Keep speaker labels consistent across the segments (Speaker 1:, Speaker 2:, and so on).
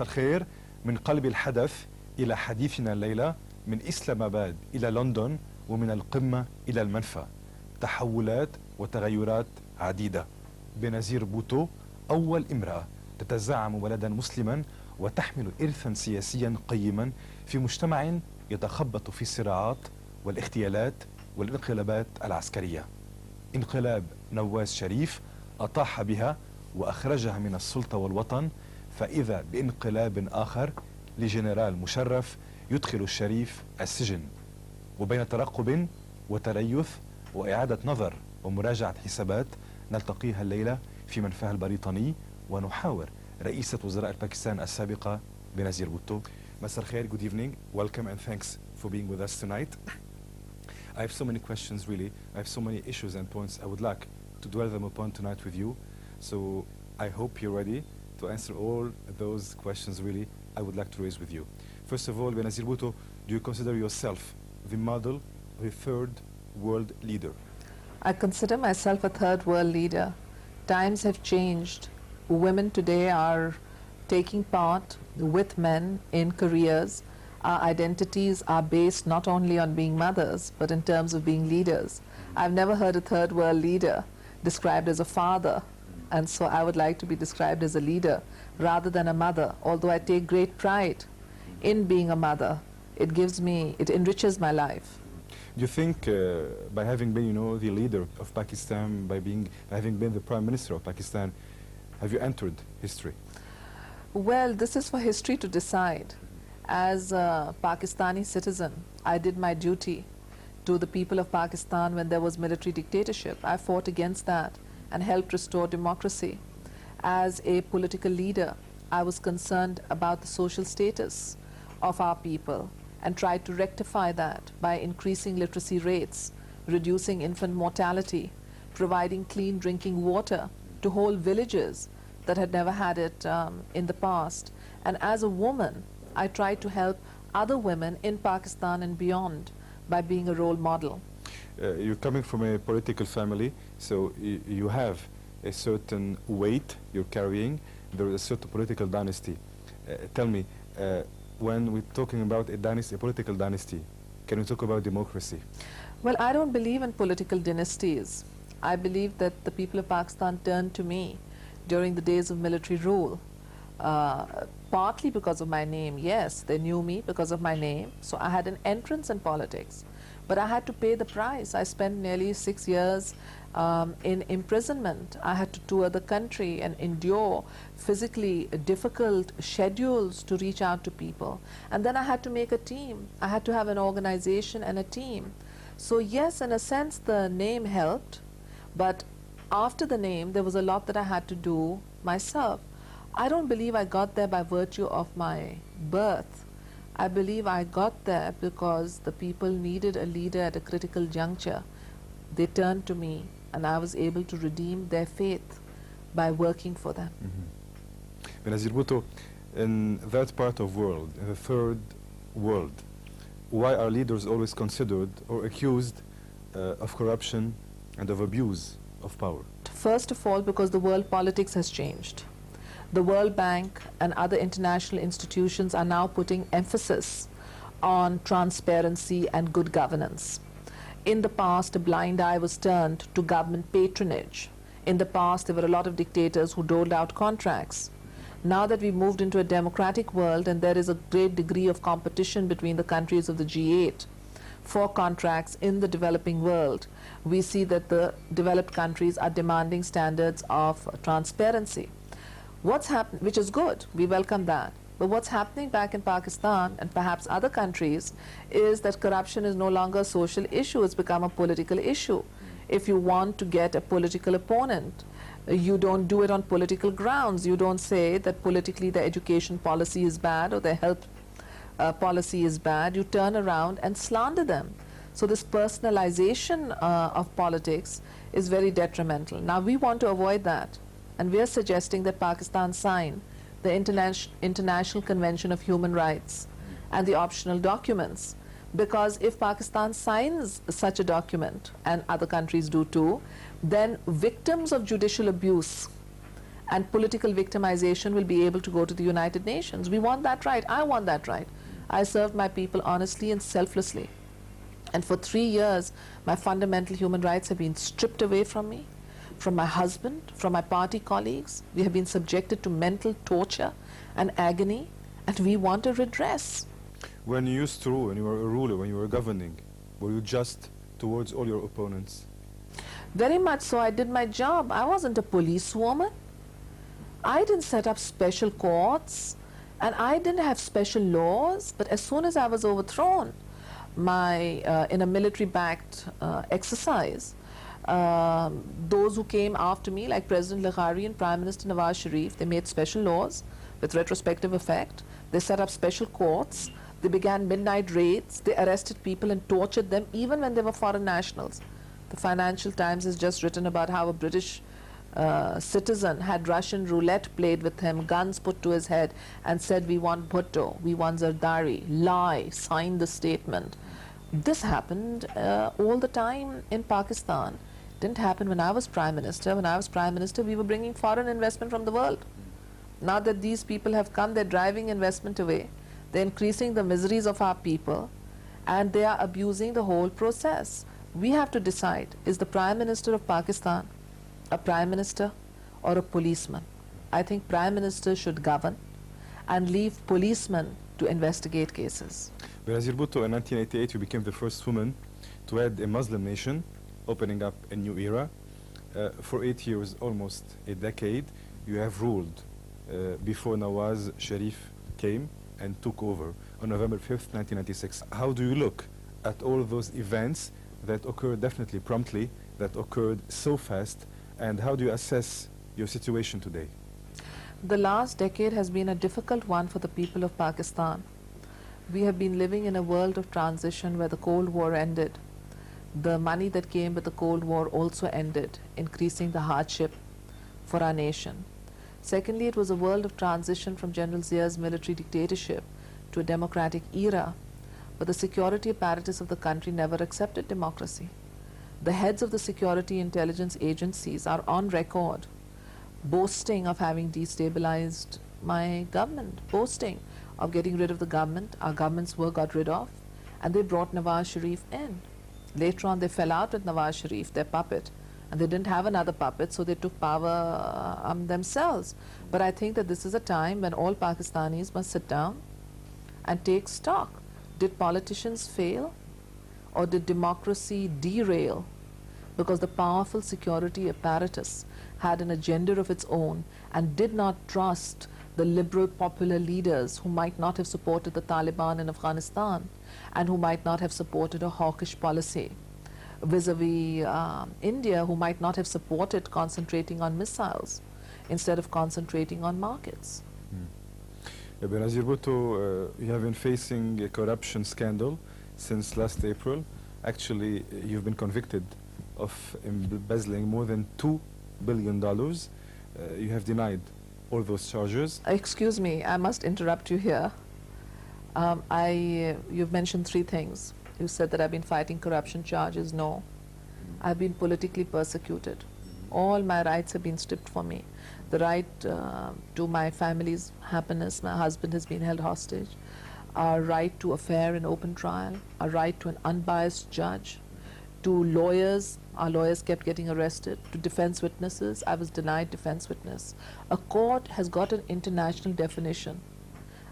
Speaker 1: مساء الخير من قلب الحدث إلى حديثنا الليلة، من إسلام آباد إلى لندن ومن القمة إلى المنفى. تحولات وتغيرات عديدة. بينظير بوتو أول امرأة تتزعم بلدا مسلما وتحمل إرثا سياسيا قيما في مجتمع يتخبط في الصراعات والاغتيالات والانقلابات العسكرية. انقلاب نواز شريف أطاح بها وأخرجها من السلطة والوطن، فإذا بانقلاب آخر لجنرال مشرف يدخل الشريف السجن. وبين ترقب وتريث وإعادة نظر ومراجعة حسابات نلتقيها الليلة في منفاها البريطاني ونحاور رئيسة وزراء الباكستان السابقة بنازير بوتو. مساء الخير, good evening, welcome and thanks for being with us tonight. I have so many questions really, I have so many issues and points I would like to dwell them upon tonight with you. So I hope you're ready to answer all those questions really I would like to raise with you. First of all, Benazir Bhutto, do you consider yourself the model of a third world leader?
Speaker 2: I consider myself a third world leader. Times have changed. Women today are taking part with men in careers. Our identities are based not only on being mothers, but in terms of being leaders. I've never heard a third world leader described as a father, and so I would like to be described as a leader rather than a mother, although I take great pride in being a mother. It enriches my life.
Speaker 1: Do you think by having been, the leader of Pakistan, by having been the Prime Minister of Pakistan, have you entered history?
Speaker 2: Well, this is for history to decide. As a Pakistani citizen, I did my duty to the people of Pakistan when there was military dictatorship. I fought against that and helped restore democracy. As a political leader, I was concerned about the social status of our people and tried to rectify that by increasing literacy rates, reducing infant mortality, providing clean drinking water to whole villages that had never had it in the past. And as a woman, I tried to help other women in Pakistan and beyond by being a role model.
Speaker 1: You're coming from a political family, so you have a certain weight you're carrying. There is a certain political dynasty. Tell me, when we're talking about a dynasty, a political dynasty, can we talk about democracy?
Speaker 2: Well, I don't believe in political dynasties. I believe that the people of Pakistan turned to me during the days of military rule, partly because of my name. Yes, they knew me because of my name, so I had an entrance in politics. But I had to pay the price. I spent nearly 6 years in imprisonment. I had to tour the country and endure physically difficult schedules to reach out to people. And then I had to make a team. I had to have an organization and a team. So yes, in a sense, the name helped. But after the name, there was a lot that I had to do myself. I don't believe I got there by virtue of my birth. I believe I got there because the people needed a leader at a critical juncture. They turned to me, and I was able to redeem their faith by working for them.
Speaker 1: Benazir Bhutto, in that part of world, in the third world, why are leaders always considered or accused of corruption and of abuse of power?
Speaker 2: First of all, because the world politics has changed. The World Bank and other international institutions are now putting emphasis on transparency and good governance. In the past, a blind eye was turned to government patronage. In the past, there were a lot of dictators who doled out contracts. Now that we've moved into a democratic world and there is a great degree of competition between the countries of the G8 for contracts in the developing world, we see that the developed countries are demanding standards of transparency. What's happened, which is good, we welcome that. But what's happening back in Pakistan and perhaps other countries is that corruption is no longer a social issue, it's become a political issue. If you want to get a political opponent, you don't do it on political grounds. You don't say that politically the education policy is bad or the health policy is bad. You turn around and slander them. So this personalization of politics is very detrimental. Now we want to avoid that. And we are suggesting that Pakistan sign the International Convention of Human Rights and the optional documents. Because if Pakistan signs such a document, and other countries do too, then victims of judicial abuse and political victimization will be able to go to the United Nations. We want that right. I want that right. I served my people honestly and selflessly. And for 3 years, my fundamental human rights have been stripped away from me, from my husband, from my party colleagues. We have been subjected to mental torture and agony, and we want a redress.
Speaker 1: When you used to rule, when you were a ruler, when you were governing, were you just towards all your opponents?
Speaker 2: Very much so. I did my job. I wasn't a policewoman. I didn't set up special courts, and I didn't have special laws. But as soon as I was overthrown, in a military-backed exercise, those who came after me, like President Laghari and Prime Minister Nawaz Sharif, they made special laws with retrospective effect. They set up special courts. They began midnight raids. They arrested people and tortured them, even when they were foreign nationals. The Financial Times has just written about how a British citizen had Russian roulette played with him, guns put to his head, and said, "We want Bhutto, we want Zardari," lie, signed the statement. This happened all the time in Pakistan. Didn't happen when I was Prime Minister. When I was Prime Minister, we were bringing foreign investment from the world. Now that these people have come, they're driving investment away. They're increasing the miseries of our people, and they are abusing the whole process. We have to decide, is the Prime Minister of Pakistan a Prime Minister or a policeman? I think Prime Minister should govern and leave policemen to investigate cases.
Speaker 1: Benazir Bhutto, in 1988, you became the first woman to head a Muslim nation, opening up a new era. For 8 years, almost a decade, you have ruled before Nawaz Sharif came and took over on November 5th, 1996. How do you look at all those events that occurred definitely promptly, that occurred so fast, and how do you assess your situation today?
Speaker 2: The last decade has been a difficult one for the people of Pakistan. We have been living in a world of transition where the Cold War ended. The money that came with the Cold War also ended, increasing the hardship for our nation. Secondly, it was a world of transition from General Zia's military dictatorship to a democratic era, but the security apparatus of the country never accepted democracy. The heads of the security intelligence agencies are on record boasting of having destabilized my government, boasting of getting rid of the government. Our governments were got rid of, and they brought Nawaz Sharif in. Later on, they fell out with Nawaz Sharif, their puppet, and they didn't have another puppet, so they took power themselves. But I think that this is a time when all Pakistanis must sit down and take stock. Did politicians fail, or did democracy derail because the powerful security apparatus had an agenda of its own and did not trust the liberal popular leaders who might not have supported the Taliban in Afghanistan and who might not have supported a hawkish policy vis-a-vis India, who might not have supported concentrating on missiles instead of concentrating on markets.
Speaker 1: Benazir Bhutto, you have been facing a corruption scandal since last April. Actually, you've been convicted of embezzling more than $2 billion. You have denied all those charges.
Speaker 2: Excuse me, I must interrupt you here. You've mentioned 3 things. You said that I've been fighting corruption charges. No. I've been politically persecuted. All my rights have been stripped from me. The right to my family's happiness, my husband has been held hostage. Our right to a fair and open trial, our right to an unbiased judge, to lawyers, our lawyers kept getting arrested, to defense witnesses, I was denied defense witness. A court has got an international definition.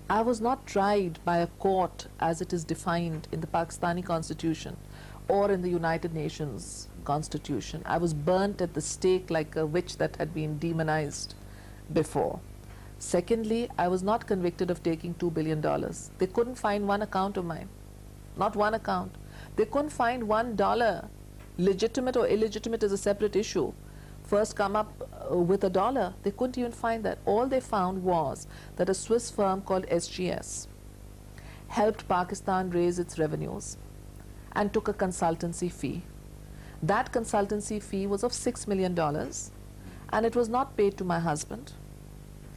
Speaker 2: I was not tried by a court as it is defined in the Pakistani constitution or in the United Nations constitution. I was burnt at the stake like a witch that had been demonized before. Secondly, I was not convicted of taking $2 billion. They couldn't find one account of mine, not one account. They couldn't find $1. Legitimate or illegitimate is a separate issue. First come up with $1. They couldn't even find that. All they found was that a Swiss firm called SGS helped Pakistan raise its revenues and took a consultancy fee. That consultancy fee was of $6 million, and it was not paid to my husband,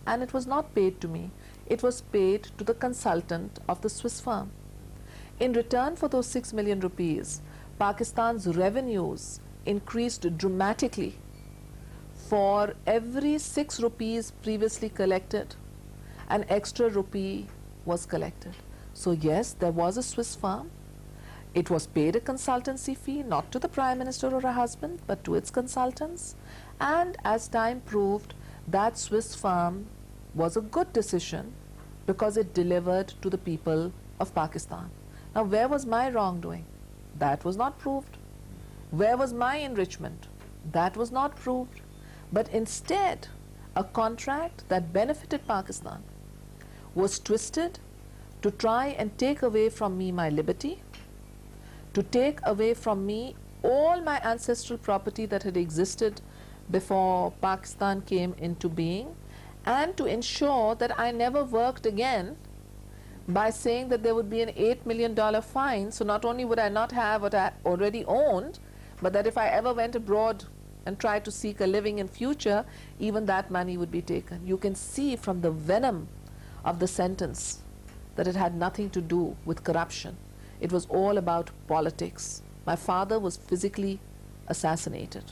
Speaker 2: and it was not paid to me. It was paid to the consultant of the Swiss firm. In return for those 6 million rupees, Pakistan's revenues increased dramatically for every 6 rupees previously collected, an extra rupee was collected. So yes, there was a Swiss firm. It was paid a consultancy fee, not to the Prime Minister or her husband, but to its consultants. And as time proved, that Swiss firm was a good decision because it delivered to the people of Pakistan. Now, where was my wrongdoing? That was not proved. Where was my enrichment? That was not proved. But instead, a contract that benefited Pakistan was twisted to try and take away from me my liberty, to take away from me all my ancestral property that had existed before Pakistan came into being, and to ensure that I never worked again by saying that there would be an $8 million fine. So not only would I not have what I already owned, but that if I ever went abroad and tried to seek a living in future, even that money would be taken. You can see from the venom of the sentence that it had nothing to do with corruption. It was all about politics. My father was physically assassinated.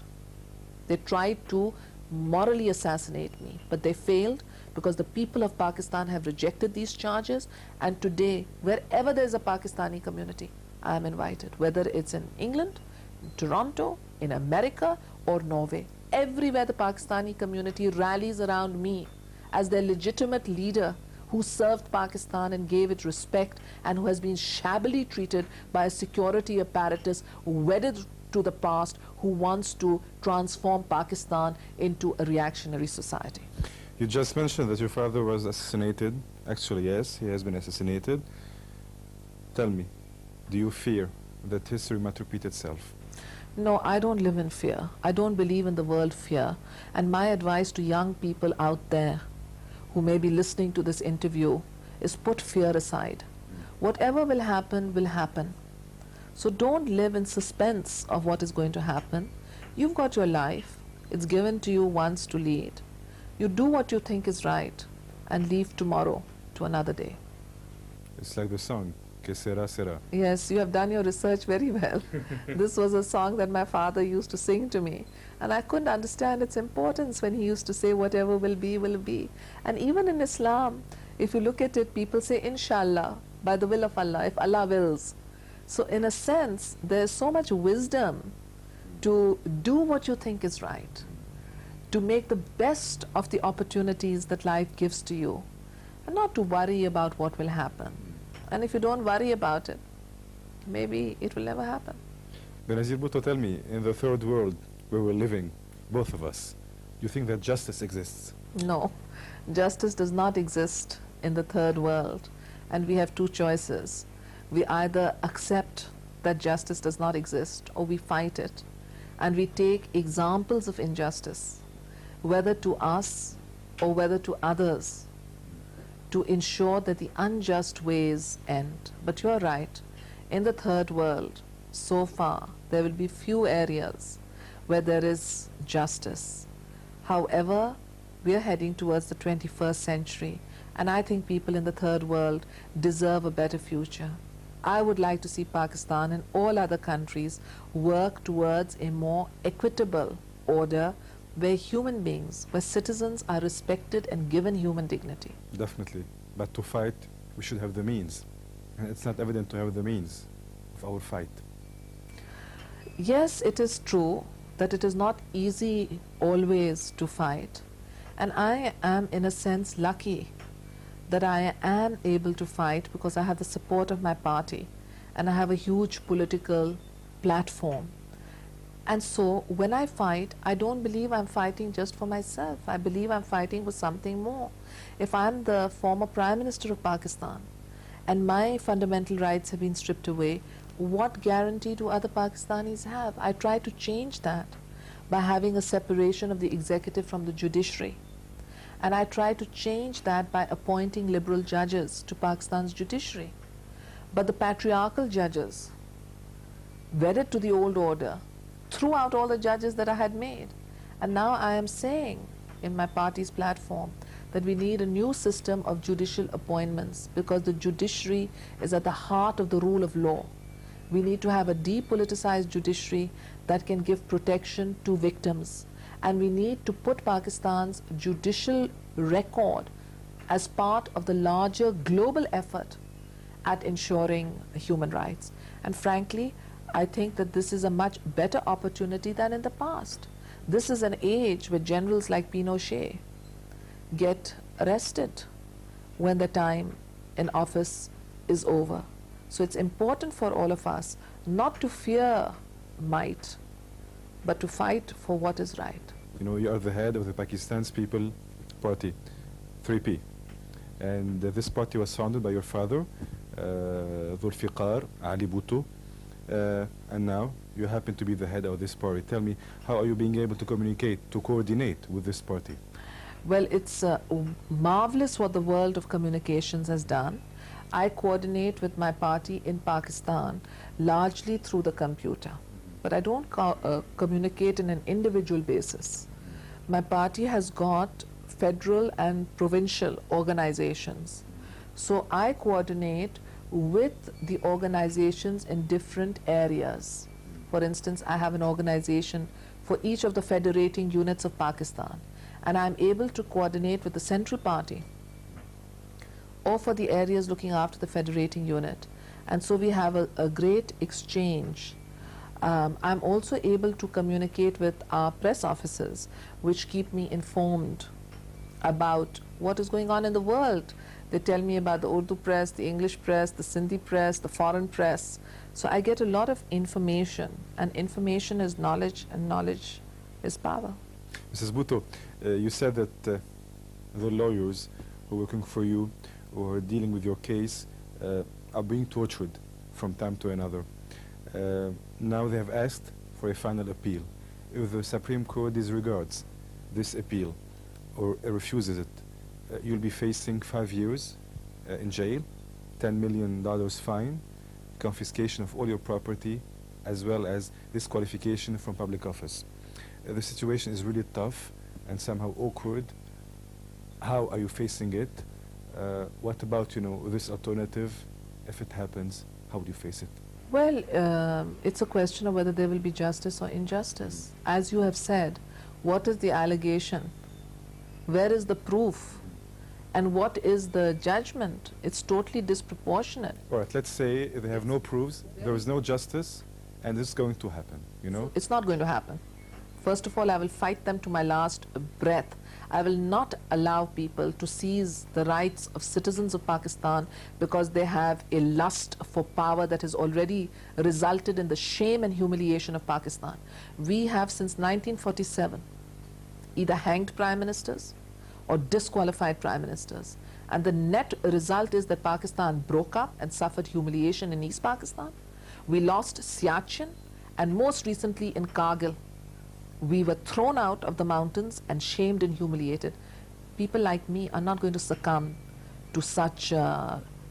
Speaker 2: They tried to morally assassinate me, but they failed because the people of Pakistan have rejected these charges, and today, wherever there is a Pakistani community, I am invited, whether it's in England, in Toronto, in America, or Norway. Everywhere the Pakistani community rallies around me as their legitimate leader who served Pakistan and gave it respect, and who has been shabbily treated by a security apparatus wedded to the past, who wants to transform Pakistan into a reactionary society.
Speaker 1: You just mentioned that your father was assassinated. Actually, yes, he has been assassinated. Tell me, do you fear that history might repeat itself?
Speaker 2: No, I don't live in fear. I don't believe in the word fear. And my advice to young people out there who may be listening to this interview is put fear aside. Whatever will happen, will happen. So don't live in suspense of what is going to happen. You've got your life. It's given to you once to lead. You do what you think is right and leave tomorrow to another day.
Speaker 1: It's like the song, Que sera, sera.
Speaker 2: Yes, you have done your research very well. This was a song that my father used to sing to me, and I couldn't understand its importance when he used to say whatever will be, will be. And even in Islam, if you look at it, people say inshallah, by the will of Allah, if Allah wills. So in a sense, there's so much wisdom to do what you think is right, to make the best of the opportunities that life gives to you, and not to worry about what will happen. And if you don't worry about it, maybe it will never happen.
Speaker 1: Benazir Bhutto, tell me, in the third world where we're living, both of us, you think that justice exists?
Speaker 2: No, justice does not exist in the third world. And we have two choices. We either accept that justice does not exist, or we fight it. And we take examples of injustice, whether to us or whether to others, to ensure that the unjust ways end. But you're right, in the third world, so far, there will be few areas where there is justice. However, we are heading towards the 21st century, and I think people in the third world deserve a better future. I would like to see Pakistan and all other countries work towards a more equitable order where human beings, where citizens are respected and given human dignity.
Speaker 1: Definitely. But to fight, we should have the means. And it's not evident to have the means of our fight.
Speaker 2: Yes, it is true that it is not easy always to fight. And I am, in a sense, lucky that I am able to fight because I have the support of my party and I have a huge political platform. And so when I fight, I don't believe I'm fighting just for myself. I believe I'm fighting for something more. If I'm the former Prime Minister of Pakistan and my fundamental rights have been stripped away, what guarantee do other Pakistanis have? I try to change that by having a separation of the executive from the judiciary. And I try to change that by appointing liberal judges to Pakistan's judiciary. But the patriarchal judges, wedded to the old order, threw out all the judges that I had made. And now I am saying in my party's platform that we need a new system of judicial appointments because the judiciary is at the heart of the rule of law. We need to have a depoliticized judiciary that can give protection to victims And we need to put Pakistan's judicial record as part of the larger global effort at ensuring human rights. And frankly, I think that this is a much better opportunity than in the past. This is an age where generals like Pinochet get arrested when the time in office is over. So it's important for all of us not to fear might, but to fight for what is right.
Speaker 1: You know, you are the head of the Pakistan's People Party, 3P. And this party was founded by your father, Zulfiqar Ali Bhutto. And now you happen to be the head of this party. Tell me, how are you being able to communicate, to coordinate with this party?
Speaker 2: Well, it's marvelous what the world of communications has done. I coordinate with my party in Pakistan largely through the computer, but I don't communicate in an individual basis. My party has got federal and provincial organizations, so I coordinate with the organizations in different areas. For instance, I have an organization for each of the federating units of Pakistan, and I'm able to coordinate with the central party or for the areas looking after the federating unit. And so we have a great exchange. I'm also able to communicate with our press officers, which keep me informed about what is going on in the world. They tell me about the Urdu press, the English press, the Sindhi press, the foreign press. So I get a lot of information, and information is knowledge, and knowledge is power.
Speaker 1: Mrs. Bhutto, you said that the lawyers who are working for you, who are dealing with your case, are being tortured from time to another. Now they have asked for a final appeal. If the Supreme Court disregards this appeal or refuses it, you'll be facing 5 years in jail, $10 million fine, confiscation of all your property, as well as disqualification from public office. The situation is really tough and somehow awkward. How are you facing it? What about, you know, this alternative? If it happens, how would you face it?
Speaker 2: Well, it's a question of whether there will be justice or injustice. As you have said, what is the allegation? Where is the proof? And what is the judgment? It's totally disproportionate.
Speaker 1: All right, let's say they have no proofs, there is no justice, and this is going to happen, you know?
Speaker 2: It's not going to happen. First of all, I will fight them to my last breath. I will not allow people to seize the rights of citizens of Pakistan because they have a lust for power that has already resulted in the shame and humiliation of Pakistan. We have since 1947 either hanged prime ministers or disqualified prime ministers. And the net result is that Pakistan broke up and suffered humiliation in East Pakistan. We lost Siachen, and most recently in Kargil. We were thrown out of the mountains and shamed and humiliated. People like me are not going to succumb to such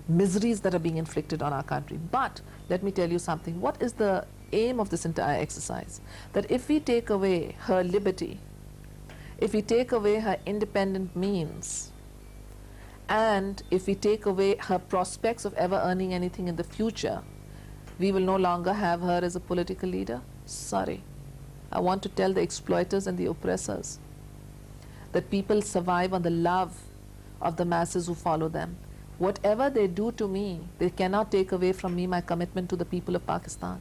Speaker 2: miseries that are being inflicted on our country. But let me tell you something. What is the aim of this entire exercise? That if we take away her liberty, if we take away her independent means, and if we take away her prospects of ever earning anything in the future, we will no longer have her as a political leader? Sorry. I want to tell the exploiters and the oppressors that people survive on the love of the masses who follow them. Whatever they do to me, they cannot take away from me my commitment to the people of Pakistan.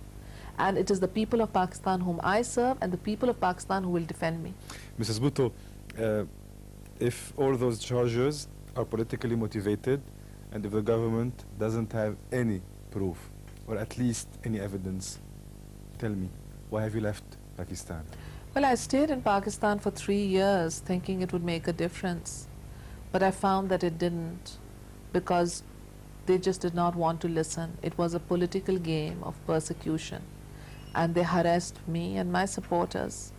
Speaker 2: And it is the people of Pakistan whom I serve and the people of Pakistan who will defend me.
Speaker 1: Mrs. Bhutto, if all those charges are politically motivated and if the government doesn't have any proof or at least any evidence, tell me, why have you left Pakistan?
Speaker 2: Well, I stayed in Pakistan for 3 years thinking it would make a difference. But I found that it didn't, because they just did not want to listen. It was a political game of persecution. And they harassed me and my supporters,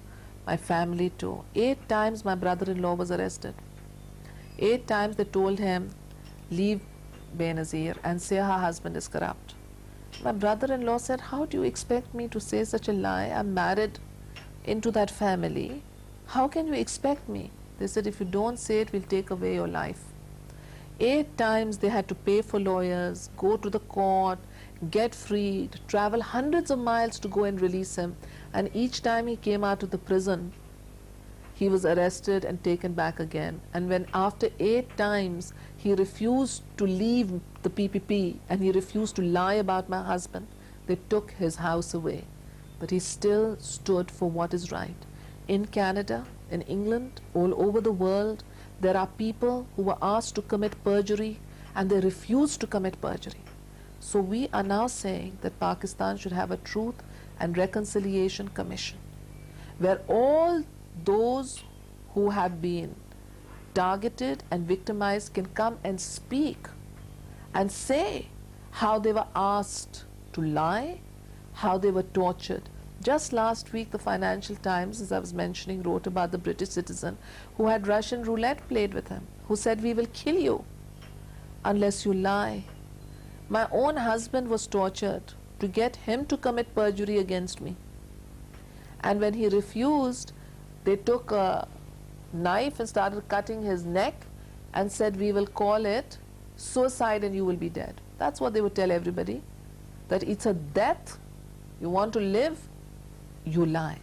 Speaker 2: my family too. 8 times my brother-in-law was arrested. 8 times they told him, leave Benazir and say her husband is corrupt. My brother-in-law said, how do you expect me to say such a lie? I'm married into that family. How can you expect me? They said, if you don't say it, we'll take away your life. 8 times they had to pay for lawyers, go to the court, get freed, travel hundreds of miles to go and release him. And each time he came out of the prison, he was arrested and taken back again. And when after 8 times he refused to leave the PPP and he refused to lie about my husband, they took his house away. But he still stood for what is right. In Canada, in England, all over the world, there are people who were asked to commit perjury and they refused to commit perjury. So we are now saying that Pakistan should have a Truth and Reconciliation Commission, where all those who have been targeted and victimized can come and speak and say how they were asked to lie, how they were tortured. Just last week, the Financial Times, as I was mentioning, wrote about the British citizen who had Russian roulette played with him, who said, "We will kill you unless you lie." My own husband was tortured to get him to commit perjury against me. And when he refused, they took a knife and started cutting his neck and said, "We will call it suicide and you will be dead." That's what they would tell everybody, that it's a death. You want to live, you lie.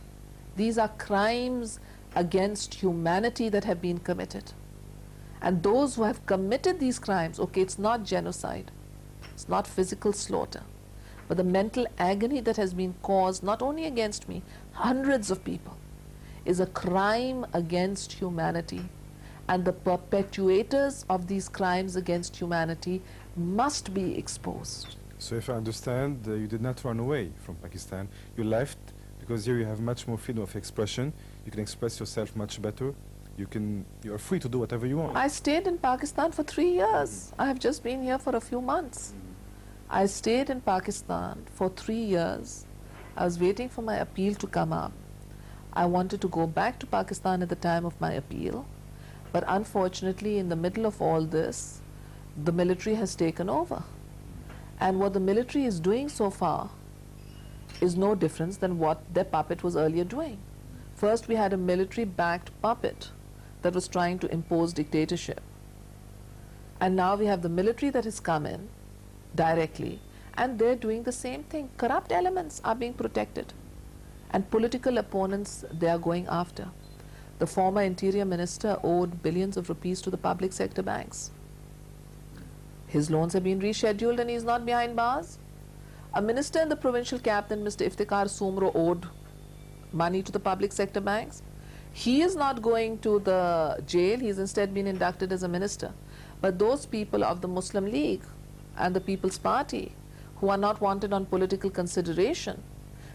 Speaker 2: These are crimes against humanity that have been committed. And those who have committed these crimes, okay, it's not genocide, it's not physical slaughter, but the mental agony that has been caused not only against me, hundreds of people, is a crime against humanity. And the perpetuators of these crimes against humanity must be exposed.
Speaker 1: So if I understand, you did not run away from Pakistan. You left because here you have much more freedom of expression. You can express yourself much better. You are free to do whatever you want.
Speaker 2: I stayed in Pakistan for 3 years. I have just been here for a few months. I stayed in Pakistan for 3 years. I was waiting for my appeal to come up. I wanted to go back to Pakistan at the time of my appeal, but unfortunately in the middle of all this, the military has taken over. And what the military is doing so far is no different than what their puppet was earlier doing. First, we had a military-backed puppet that was trying to impose dictatorship. And now we have the military that has come in directly, and they're doing the same thing. Corrupt elements are being protected, and political opponents they are going after. The former interior minister owed billions of rupees to the public sector banks. His loans have been rescheduled and he's not behind bars. A minister in the provincial cabinet, Mr. Iftikhar owed money to the public sector banks. He is not going to the jail, he's instead been inducted as a minister. But those people of the Muslim League and the People's Party who are not wanted on political consideration,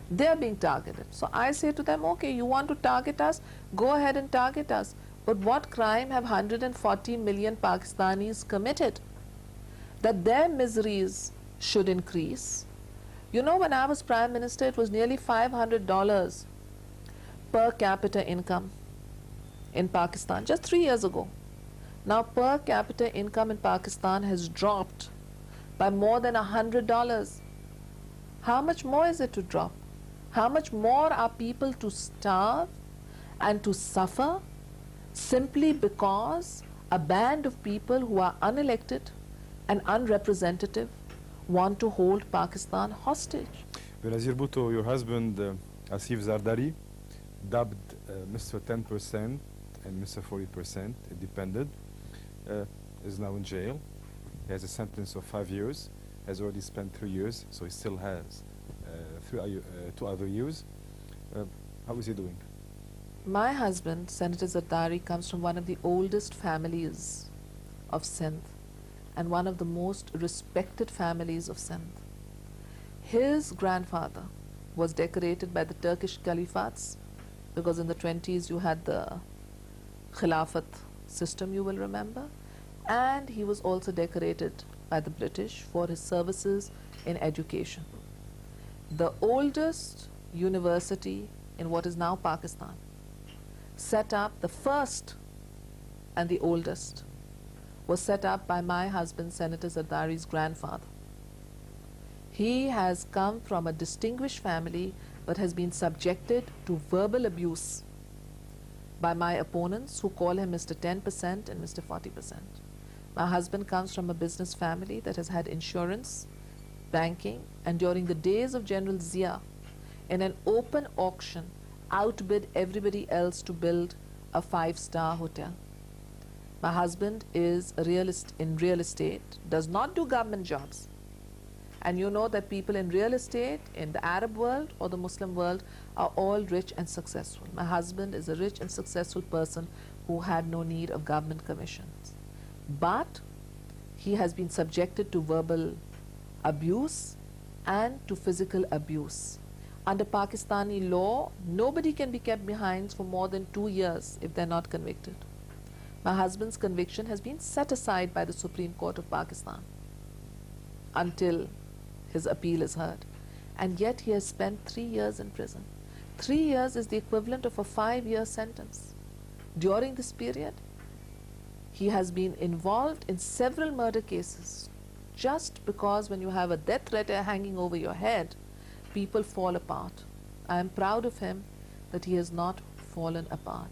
Speaker 2: they are being targeted. So I say to them, okay, you want to target us, go ahead and target us. But what crime have 140 million Pakistanis committed that their miseries should increase? You know, when I was Prime Minister, it was nearly $500 per capita income in Pakistan, just 3 years ago. Now per capita income in Pakistan has dropped by more than $100. How much more is it to drop? How much more are people to starve and to suffer simply because a band of people who are unelected and unrepresentative want to hold Pakistan hostage?
Speaker 1: Benazir Bhutto, your husband, Asif Zardari, dubbed Mr. 10% and Mr. 40%, independent, is now in jail. He has a sentence of 5 years, has already spent 3 years, so he still has 2 other years. How is he doing?
Speaker 2: My husband, Senator Zardari, comes from one of the oldest families of Sindh and one of the most respected families of Sindh. His grandfather was decorated by the Turkish Caliphate, because in the 20s you had the Khilafat system, you will remember, and he was also decorated by the British for his services in education. The oldest university in what is now Pakistan, set up, the first and the oldest, was set up by my husband, Senator Zardari's grandfather. He has come from a distinguished family but has been subjected to verbal abuse by my opponents who call him Mr. 10% and Mr. 40%. My husband comes from a business family that has had insurance, banking, and during the days of General Zia, in an open auction, outbid everybody else to build a 5-star hotel. My husband is in real estate, does not do government jobs. And you know that people in real estate, in the Arab world or the Muslim world, are all rich and successful. My husband is a rich and successful person who had no need of government commissions. But he has been subjected to verbal abuse and to physical abuse. Under Pakistani law, nobody can be kept behind for more than 2 years if they're not convicted. My husband's conviction has been set aside by the Supreme Court of Pakistan until his appeal is heard. And yet he has spent 3 years in prison. 3 years is the equivalent of a 5-year sentence. During this period, he has been involved in several murder cases. Just because when you have a death threat hanging over your head, people fall apart. I am proud of him that he has not fallen apart.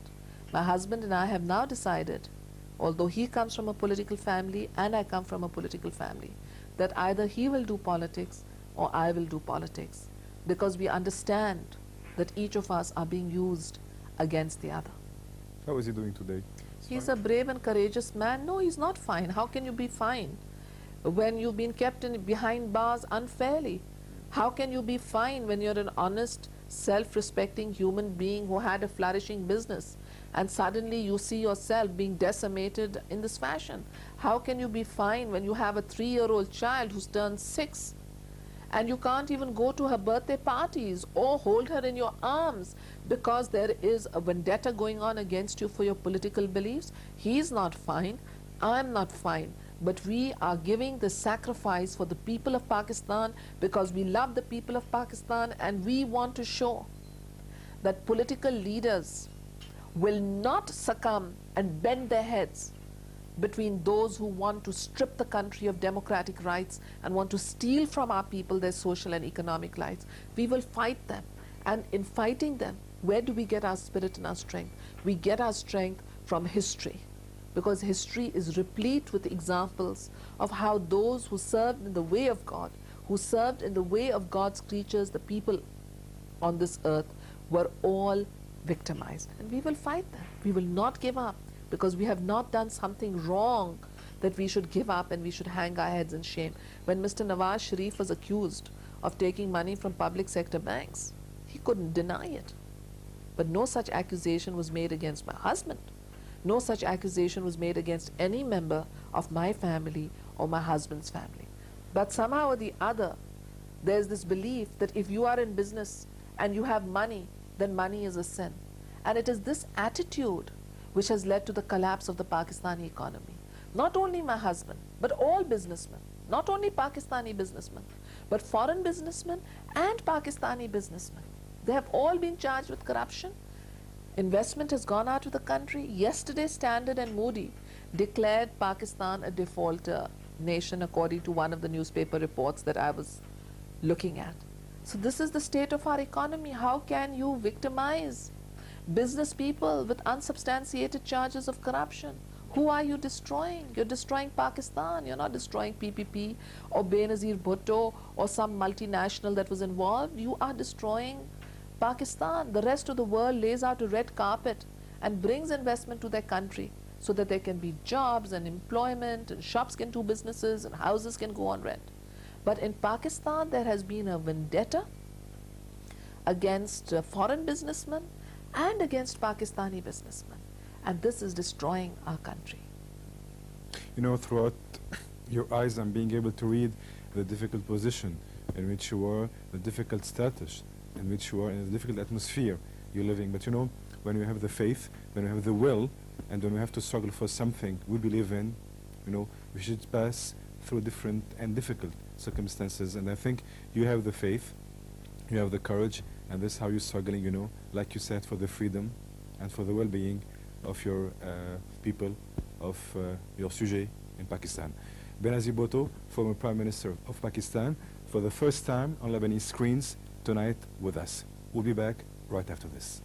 Speaker 2: My husband and I have now decided, although he comes from a political family and I come from a political family, that either he will do politics or I will do politics, because we understand that each of us are being used against the other.
Speaker 1: How is he doing today?
Speaker 2: He's a brave and courageous man. No, he's not fine. How can you be fine when you've been kept behind bars unfairly? How can you be fine when you're an honest, self-respecting human being who had a flourishing business, and suddenly you see yourself being decimated in this fashion? How can you be fine when you have a 3-year-old child who's turned 6 and you can't even go to her birthday parties or hold her in your arms because there is a vendetta going on against you for your political beliefs? He's not fine. I'm not fine. But we are giving the sacrifice for the people of Pakistan because we love the people of Pakistan, and we want to show that political leaders will not succumb and bend their heads between those who want to strip the country of democratic rights and want to steal from our people their social and economic rights. We will fight them. And in fighting them, where do we get our spirit and our strength? We get our strength from history, because history is replete with examples of how those who served in the way of God, who served in the way of God's creatures, the people on this earth, were all victimized. And we will fight them. We will not give up, because we have not done something wrong that we should give up and we should hang our heads in shame. When Mr. Nawaz Sharif was accused of taking money from public sector banks, he couldn't deny it. But no such accusation was made against my husband. No such accusation was made against any member of my family or my husband's family. But somehow or the other, there's this belief that if you are in business and you have money, then money is a sin. And it is this attitude which has led to the collapse of the Pakistani economy. Not only my husband, but all businessmen, not only Pakistani businessmen, but foreign businessmen and Pakistani businessmen. They have all been charged with corruption. Investment has gone out of the country. Yesterday, Standard and Moody declared Pakistan a defaulter nation, according to one of the newspaper reports that I was looking at. So this is the state of our economy. How can you victimize business people with unsubstantiated charges of corruption? Who are you destroying? You're destroying Pakistan. You're not destroying PPP or Benazir Bhutto or some multinational that was involved. You are destroying Pakistan. The rest of the world lays out a red carpet and brings investment to their country so that there can be jobs and employment, and shops can do businesses and houses can go on rent. But in Pakistan, there has been a vendetta against foreign businessmen and against Pakistani businessmen. And this is destroying our country.
Speaker 1: You know, throughout your eyes, I'm being able to read the difficult position in which you are, the difficult status in which you are, in a difficult atmosphere you're living. But you know, when we have the faith, when we have the will, and when we have to struggle for something we believe in, you know, we should pass through different and difficult circumstances. And I think you have the faith, you have the courage, and this is how you're struggling, you know, like you said, for the freedom and for the well-being of your people, of your sujets in Pakistan. Benazir Bhutto, former Prime Minister of Pakistan, for the first time on Lebanese screens tonight with us. We'll be back right after this.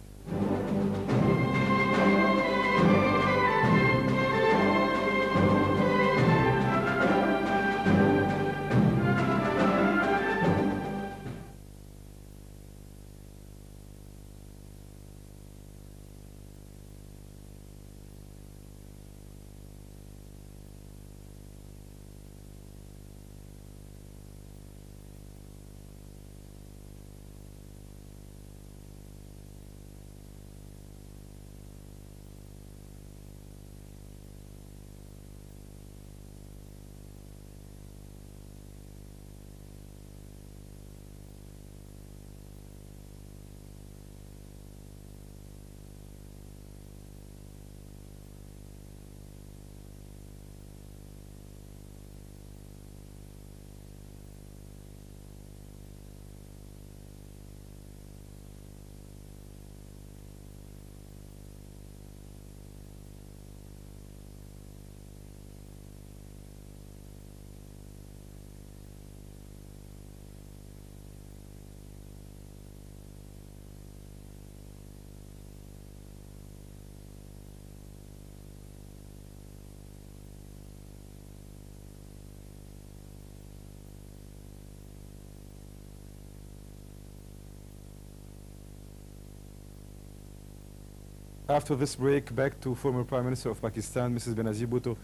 Speaker 1: After this break, back to former Prime Minister of Pakistan, Mrs. Benazir Bhutto.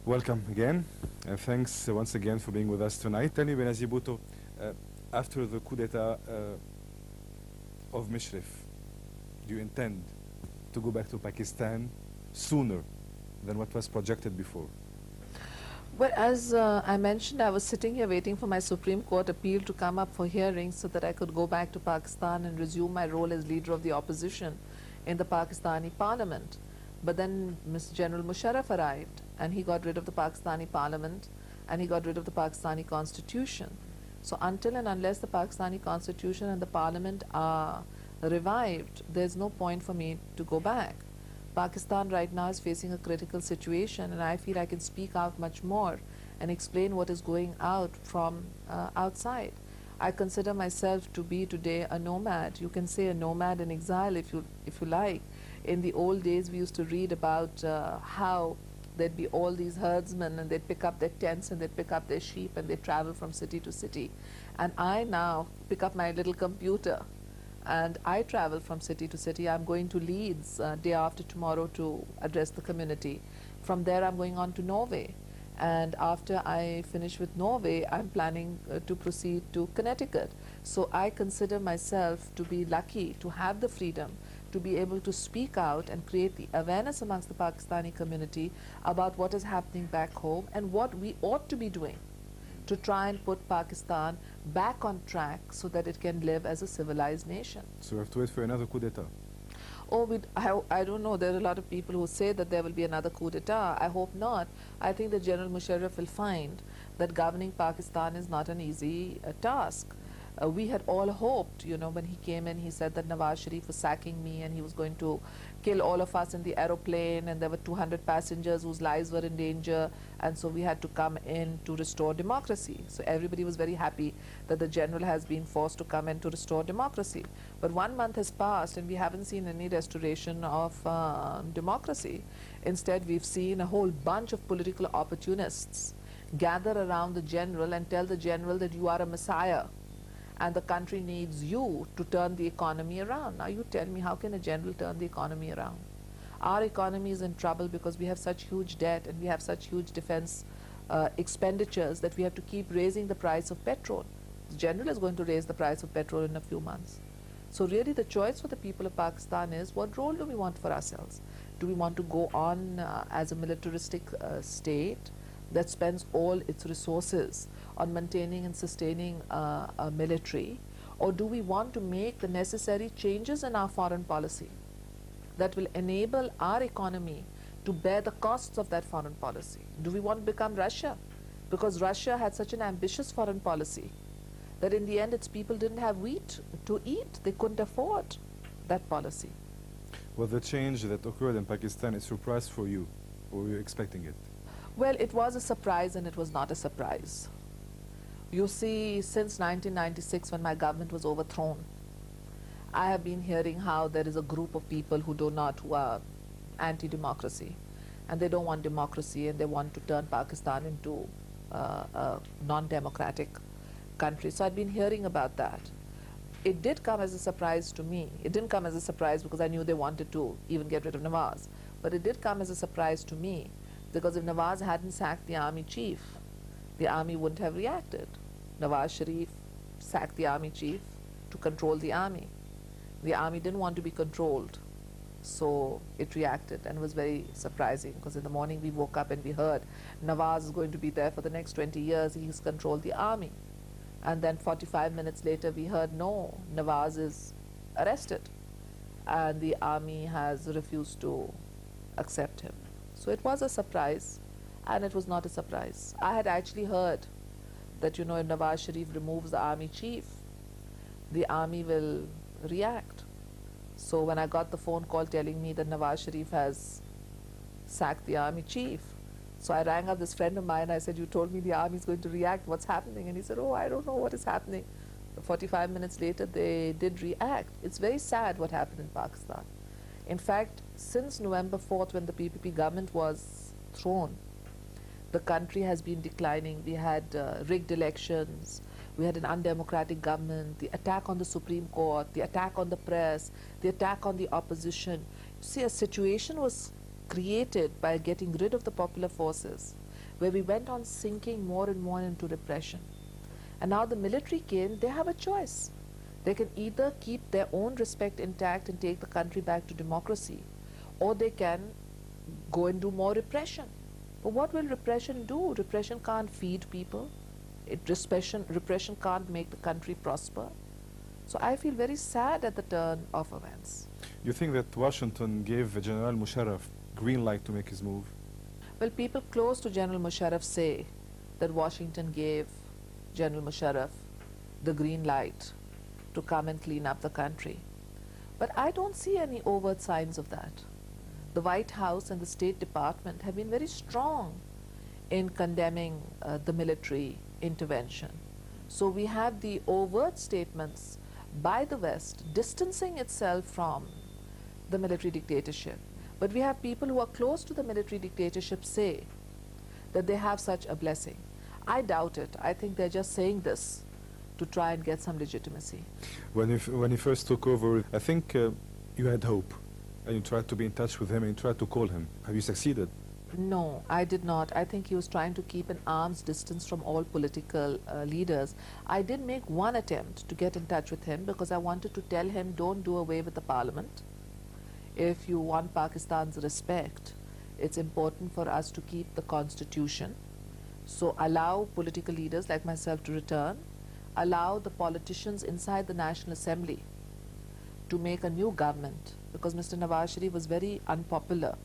Speaker 1: Welcome again, and thanks once again for being with us tonight. Tell me, Benazir Bhutto, after the coup d'etat of Mishrif, do you intend to go back to Pakistan sooner than what was projected before?
Speaker 2: Well, as I mentioned, I was sitting here waiting for my Supreme Court appeal to come up for hearing so that I could go back to Pakistan and resume my role as leader of the opposition in the Pakistani parliament. But then Mr. General Musharraf arrived, and he got rid of the Pakistani parliament, and he got rid of the Pakistani constitution. So until and unless the Pakistani constitution and the parliament are revived, there's no point for me to go back. Pakistan right now is facing a critical situation, and I feel I can speak out much more and explain what is going out from outside. I consider myself to be today a nomad. You can say a nomad in exile if you like. In the old days, we used to read about how there'd be all these herdsmen, and they'd pick up their tents and they'd pick up their sheep and they'd travel from city to city. And I now pick up my little computer and I travel from city to city. I'm going to Leeds day after tomorrow to address the community. From there, I'm going on to Norway. And after I finish with Norway, I'm planning to proceed to Connecticut. So I consider myself to be lucky to have the freedom to be able to speak out and create the awareness amongst the Pakistani community about what is happening back home and what we ought to be doing to try and put Pakistan back on track so that it can live as a civilized nation.
Speaker 1: So we have to wait for another coup d'etat?
Speaker 2: Oh, I don't know. There are a lot of people who say that there will be another coup d'etat. I hope not. I think that General Musharraf will find that governing Pakistan is not an easy task. We had all hoped, you know, when he came in, he said that Nawaz Sharif was sacking me and he was going to kill all of us in the aeroplane, and there were 200 passengers whose lives were in danger, and so we had to come in to restore democracy. So everybody was very happy that the general has been forced to come in to restore democracy. But 1 month has passed and we haven't seen any restoration of democracy. Instead, we've seen a whole bunch of political opportunists gather around the general and tell the general that you are a messiah and the country needs you to turn the economy around. Now you tell me, how can a general turn the economy around? Our economy is in trouble because we have such huge debt and we have such huge defense expenditures that we have to keep raising the price of petrol. The general is going to raise the price of petrol in a few months. So really the choice for the people of Pakistan is, what role do we want for ourselves? Do we want to go on as a militaristic state that spends all its resources on maintaining and sustaining a military, or do we want to make the necessary changes in our foreign policy that will enable our economy to bear the costs of that foreign policy? Do we want to become Russia? Because Russia had such an ambitious foreign policy that in the end its people didn't have wheat to eat. They couldn't afford that policy.
Speaker 1: Was the change that occurred in Pakistan a surprise for you, or were you expecting it?
Speaker 2: Well, it was a surprise and it was not a surprise. You see, since 1996, when my government was overthrown, I have been hearing how there is a group of people who are anti-democracy, and they don't want democracy, and they want to turn Pakistan into a non-democratic country. So I've been hearing about that. It did come as a surprise to me. It didn't come as a surprise because I knew they wanted to even get rid of Nawaz, but it did come as a surprise to me because if Nawaz hadn't sacked the army chief, the army wouldn't have reacted. Nawaz Sharif sacked the army chief to control the army. The army didn't want to be controlled, so it reacted, and was very surprising because in the morning we woke up and we heard Nawaz is going to be there for the next 20 years, he's controlled the army. And then 45 minutes later we heard, no, Nawaz is arrested and the army has refused to accept him. So it was a surprise, and it was not a surprise. I had actually heard that, you know, if Nawaz Sharif removes the army chief, the army will react. So when I got the phone call telling me that Nawaz Sharif has sacked the army chief, so I rang up this friend of mine. I said, you told me the army is going to react. What's happening? And he said, oh, I don't know what is happening. 45 minutes later, they did react. It's very sad what happened in Pakistan. In fact, since November 4th, when the PPP government was thrown, the country has been declining. We had rigged elections. We had an undemocratic government, the attack on the Supreme Court, the attack on the press, the attack on the opposition. See, a situation was created by getting rid of the popular forces, where we went on sinking more and more into repression. And now the military came, they have a choice. They can either keep their own respect intact and take the country back to democracy, or they can go and do more repression. But what will repression do? Repression can't feed people. Repression can't make the country prosper. So I feel very sad at the turn of events.
Speaker 1: You think that Washington gave General Musharraf green light to make his move?
Speaker 2: Well, people close to General Musharraf say that Washington gave General Musharraf the green light to come and clean up the country. But I don't see any overt signs of that. The White House and the State Department have been very strong in condemning the military intervention. So we have the overt statements by the West distancing itself from the military dictatorship. But we have people who are close to the military dictatorship say that they have such a blessing. I doubt it. I think they're just saying this to try and get some legitimacy.
Speaker 1: When he first took over, I think you had hope, and you tried to be in touch with him and you tried to call him. Have you succeeded?
Speaker 2: No, I did not. I think he was trying to keep an arm's distance from all political leaders. I did make one attempt to get in touch with him because I wanted to tell him, don't do away with the parliament. If you want Pakistan's respect, it's important for us to keep the constitution. So allow political leaders like myself to return, allow the politicians inside the National Assembly to make a new government, because Mr. Nawaz Sharif was very unpopular.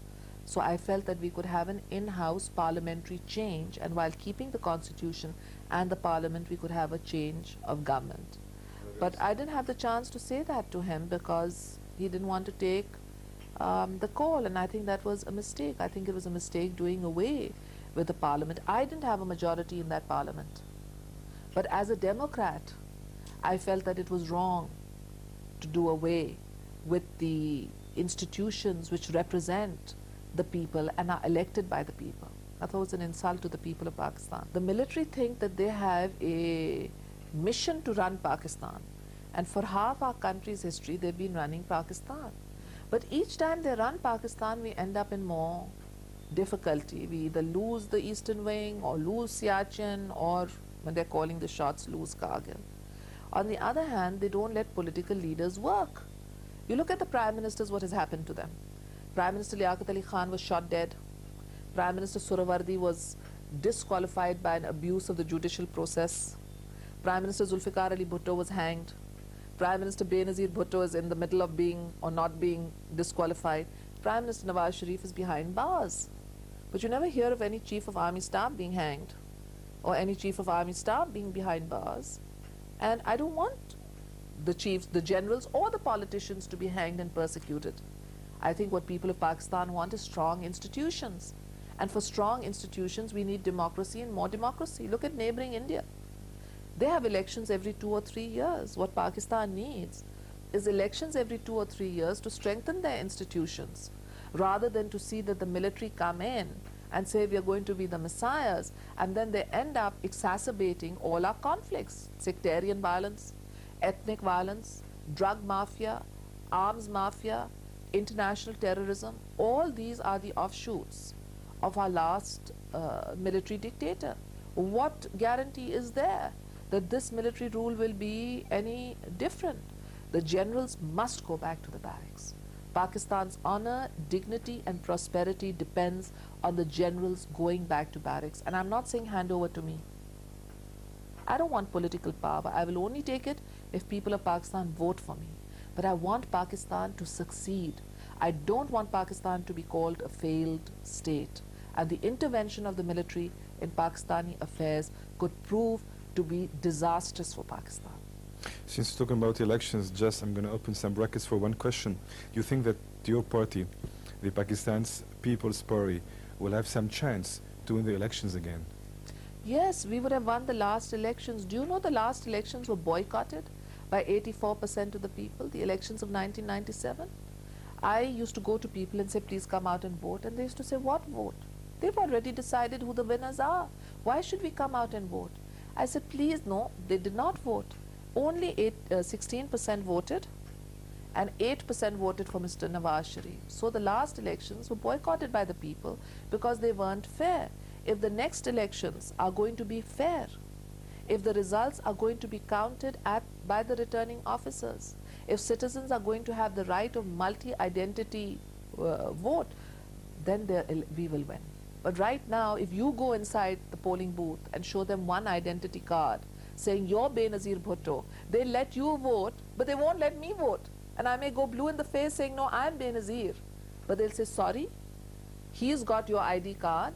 Speaker 2: So I felt that we could have an in-house parliamentary change, and while keeping the constitution and the parliament, we could have a change of government. But I didn't have the chance to say that to him because he didn't want to take the call, and I think that was a mistake. I think it was a mistake doing away with the parliament. I didn't have a majority in that parliament. But as a Democrat, I felt that it was wrong to do away with the institutions which represent the people and are elected by the people. I thought it was an insult to the people of Pakistan. The military think that they have a mission to run Pakistan, and for half our country's history they've been running Pakistan. But each time they run Pakistan, we end up in more difficulty. We either lose the eastern wing or lose Siachen, or when they're calling the shots, lose Kargil. On the other hand, they don't let political leaders work. You look at the prime ministers, what has happened to them. Prime Minister ا.اغتیلت was shot dead. Prime Minister Surawardi was disqualified by an abuse of the judicial process. Prime Minister Zulfikar Ali Bhutto was hanged. Prime Minister Benazir Bhutto is in the middle of being or not being disqualified. Prime Minister Nawaz Sharif is behind bars. But you never hear of any chief of army staff being hanged or any chief of army staff being behind bars. And I don't want the chiefs, the generals, or the politicians to be hanged and persecuted. I think what people of Pakistan want is strong institutions. And for strong institutions, we need democracy and more democracy. Look at neighboring India. They have elections every 2 or 3 years. What Pakistan needs is elections every 2 or 3 years to strengthen their institutions, rather than to see that the military come in and say we are going to be the messiahs, and then they end up exacerbating all our conflicts: sectarian violence, ethnic violence, drug mafia, arms mafia, international terrorism. All these are the offshoots of our last military dictator. What guarantee is there that this military rule will be any different? The generals must go back to the barracks. Pakistan's honor, dignity and prosperity depends on the generals going back to barracks. And I'm not saying hand over to me. I don't want political power. I will only take it if people of Pakistan vote for me. But I want Pakistan to succeed. I don't want Pakistan to be called a failed state. And the intervention of the military in Pakistani affairs could prove to be disastrous for Pakistan.
Speaker 1: Since you're talking about elections, just I'm going to open some brackets for one question. Do you think that your party, the Pakistan's People's Party, will have some chance to win the elections again?
Speaker 2: Yes, we would have won the last elections. Do you know the last elections were boycotted by 84% of the people, the elections of 1997? I used to go to people and say, please come out and vote. And they used to say, what vote? They've already decided who the winners are. Why should we come out and vote? I said, please, no, they did not vote. Only 16% voted, and 8% voted for Mr. Nawaz Sharif. So the last elections were boycotted by the people because they weren't fair. If the next elections are going to be fair, if the results are going to be counted by the returning officers, if citizens are going to have the right of multi-identity vote, then we will win. But right now, if you go inside the polling booth and show them one identity card saying you're Benazir Bhutto, they let you vote, but they won't let me vote. And I may go blue in the face saying, no, I'm Benazir. But they'll say, sorry, he's got your ID card,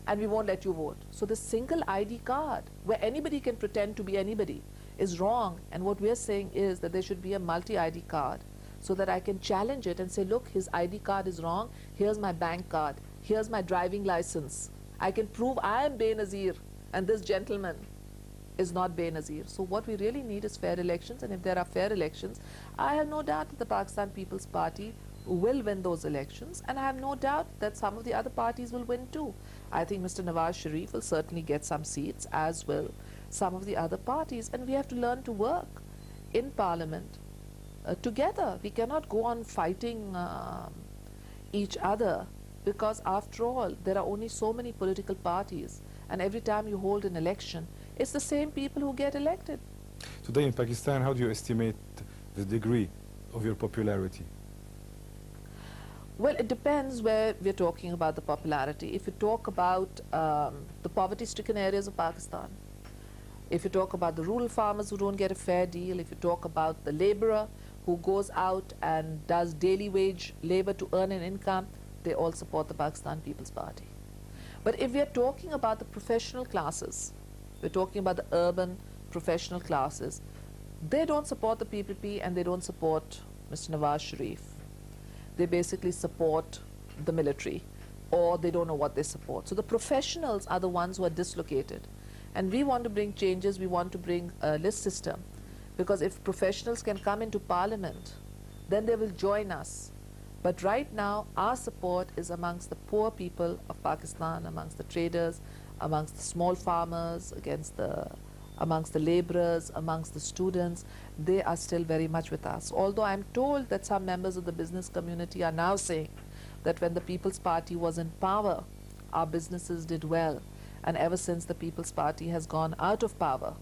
Speaker 2: and we won't let you vote. So the single ID card, where anybody can pretend to be anybody, is wrong. And what we're saying is that there should be a multi-ID card so that I can challenge it and say, look, his ID card is wrong. Here's my bank card. Here's my driving license. I can prove I am Benazir, and this gentleman is not Benazir. So what we really need is fair elections, and if there are fair elections, I have no doubt that the Pakistan People's Party will win those elections, and I have no doubt that some of the other parties will win too. I think Mr. Nawaz Sharif will certainly get some seats, as will some of the other parties, and we have to learn to work in Parliament together. We cannot go on fighting each other, because after all, there are only so many political parties, and every time you hold an election, it's the same people who get elected.
Speaker 1: Today in Pakistan, how do you estimate the degree of your popularity?
Speaker 2: Well, it depends where we're talking about the popularity. If you talk about the poverty-stricken areas of Pakistan, if you talk about the rural farmers who don't get a fair deal, if you talk about the laborer who goes out and does daily wage labor to earn an income, they all support the Pakistan People's Party. But if we're talking about the professional classes, we're talking about the urban professional classes, they don't support the PPP and they don't support Mr. Nawaz Sharif. They basically support the military, or they don't know what they support. So the professionals are the ones who are dislocated. And we want to bring changes, we want to bring a list system, because if professionals can come into Parliament, then they will join us. But right now, our support is amongst the poor people of Pakistan, amongst the traders, amongst the small farmers, amongst the laborers, amongst the students. They are still very much with us. Although I'm told that some members of the business community are now saying that when the People's Party was in power, our businesses did well. And ever since the People's Party has gone out of power,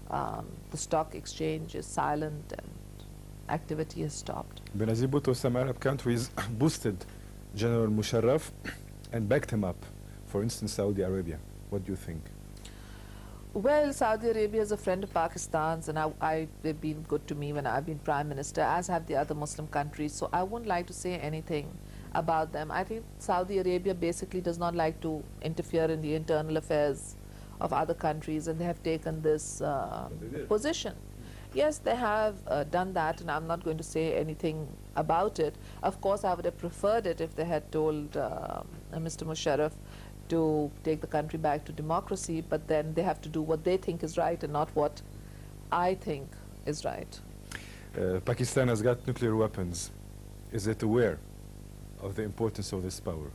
Speaker 2: the stock exchange is silent and activity has stopped.
Speaker 1: Benazir Bhutto, some Arab countries boosted General Musharraf and backed him up. For instance, Saudi Arabia. What do you think?
Speaker 2: Well, Saudi Arabia is a friend of Pakistan's, and they've been good to me when I've been Prime Minister, as have the other Muslim countries. So I wouldn't like to say anything about them. I think Saudi Arabia basically does not like to interfere in the internal affairs of other countries, and they have taken this position. Yes, they have done that, and I'm not going to say anything about it. Of course, I would have preferred it if they had told Mr. Musharraf to take the country back to democracy, but then they have to do what they think is right and not what I think is right.
Speaker 1: Pakistan has got nuclear weapons. Is it aware of the importance of this power?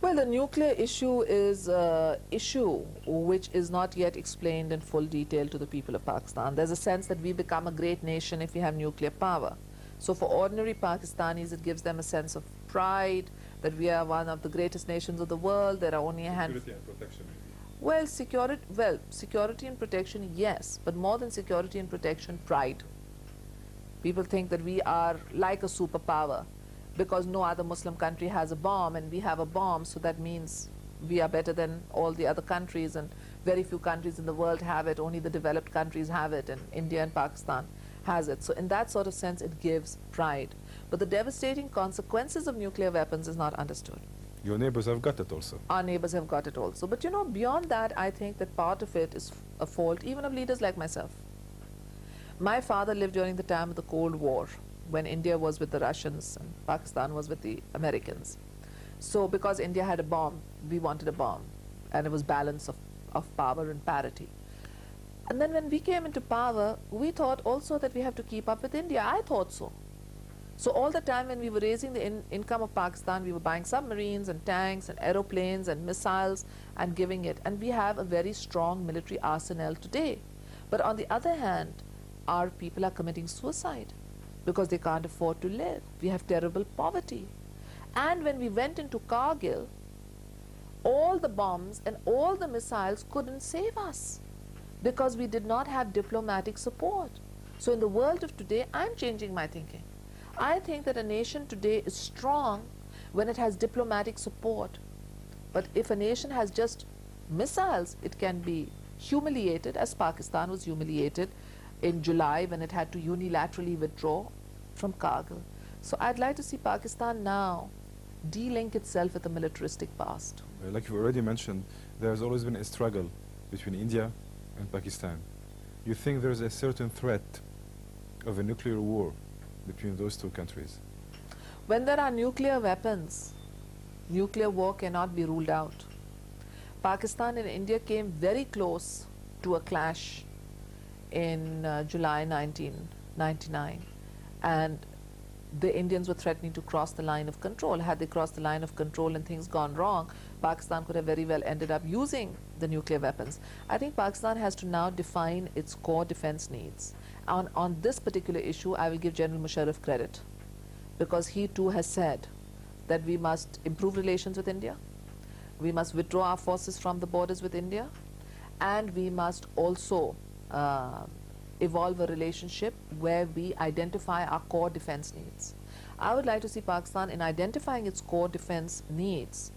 Speaker 2: Well, the nuclear issue is an issue which is not yet explained in full detail to the people of Pakistan. There's a sense that we become a great nation if we have nuclear power. So for ordinary Pakistanis, it gives them a sense of pride that we are one of the greatest nations of the world. There are only a handful.
Speaker 1: Security and protection, maybe.
Speaker 2: Well, security and protection, yes, but more than security and protection, pride. People think that we are like a superpower because no other Muslim country has a bomb and we have a bomb, so that means we are better than all the other countries, and very few countries in the world have it. Only the developed countries have it, and India and Pakistan has it. So in that sort of sense, it gives pride. But the devastating consequences of nuclear weapons is not understood.
Speaker 1: Your neighbors have got it also.
Speaker 2: Our neighbors have got it also. But you know, beyond that, I think that part of it is a fault even of leaders like myself. My father lived during the time of the Cold War, when India was with the Russians and Pakistan was with the Americans. So because India had a bomb, we wanted a bomb. And it was balance of power and parity. And then when we came into power, we thought also that we have to keep up with India. I thought so. So all the time when we were raising the income of Pakistan, we were buying submarines and tanks and aeroplanes and missiles and giving it. And we have a very strong military arsenal today. But on the other hand, our people are committing suicide. because they can't afford to live. We have terrible poverty. And when we went into Kargil, all the bombs and all the missiles couldn't save us because we did not have diplomatic support. So in the world of today, I'm changing my thinking. I think that a nation today is strong when it has diplomatic support. But if a nation has just missiles, it can be humiliated, as Pakistan was humiliated in July when it had to unilaterally withdraw from Kargil. So I'd like to see Pakistan now de-link itself with a militaristic past.
Speaker 1: Like you already mentioned, there's always been a struggle between India and Pakistan. You think there's a certain threat of a nuclear war between those two countries?
Speaker 2: When there are nuclear weapons, nuclear war cannot be ruled out. Pakistan and India came very close to a clash in July 1999, and the Indians were threatening to cross the line of control. Had they crossed the line of control and things gone wrong, Pakistan could have very well ended up using the nuclear weapons. I think Pakistan has to now define its core defense needs. On this particular issue, I will give General Musharraf credit, because he too has said that we must improve relations with India, we must withdraw our forces from the borders with India, and we must also evolve a relationship where we identify our core defense needs. I would like to see Pakistan, in identifying its core defense needs,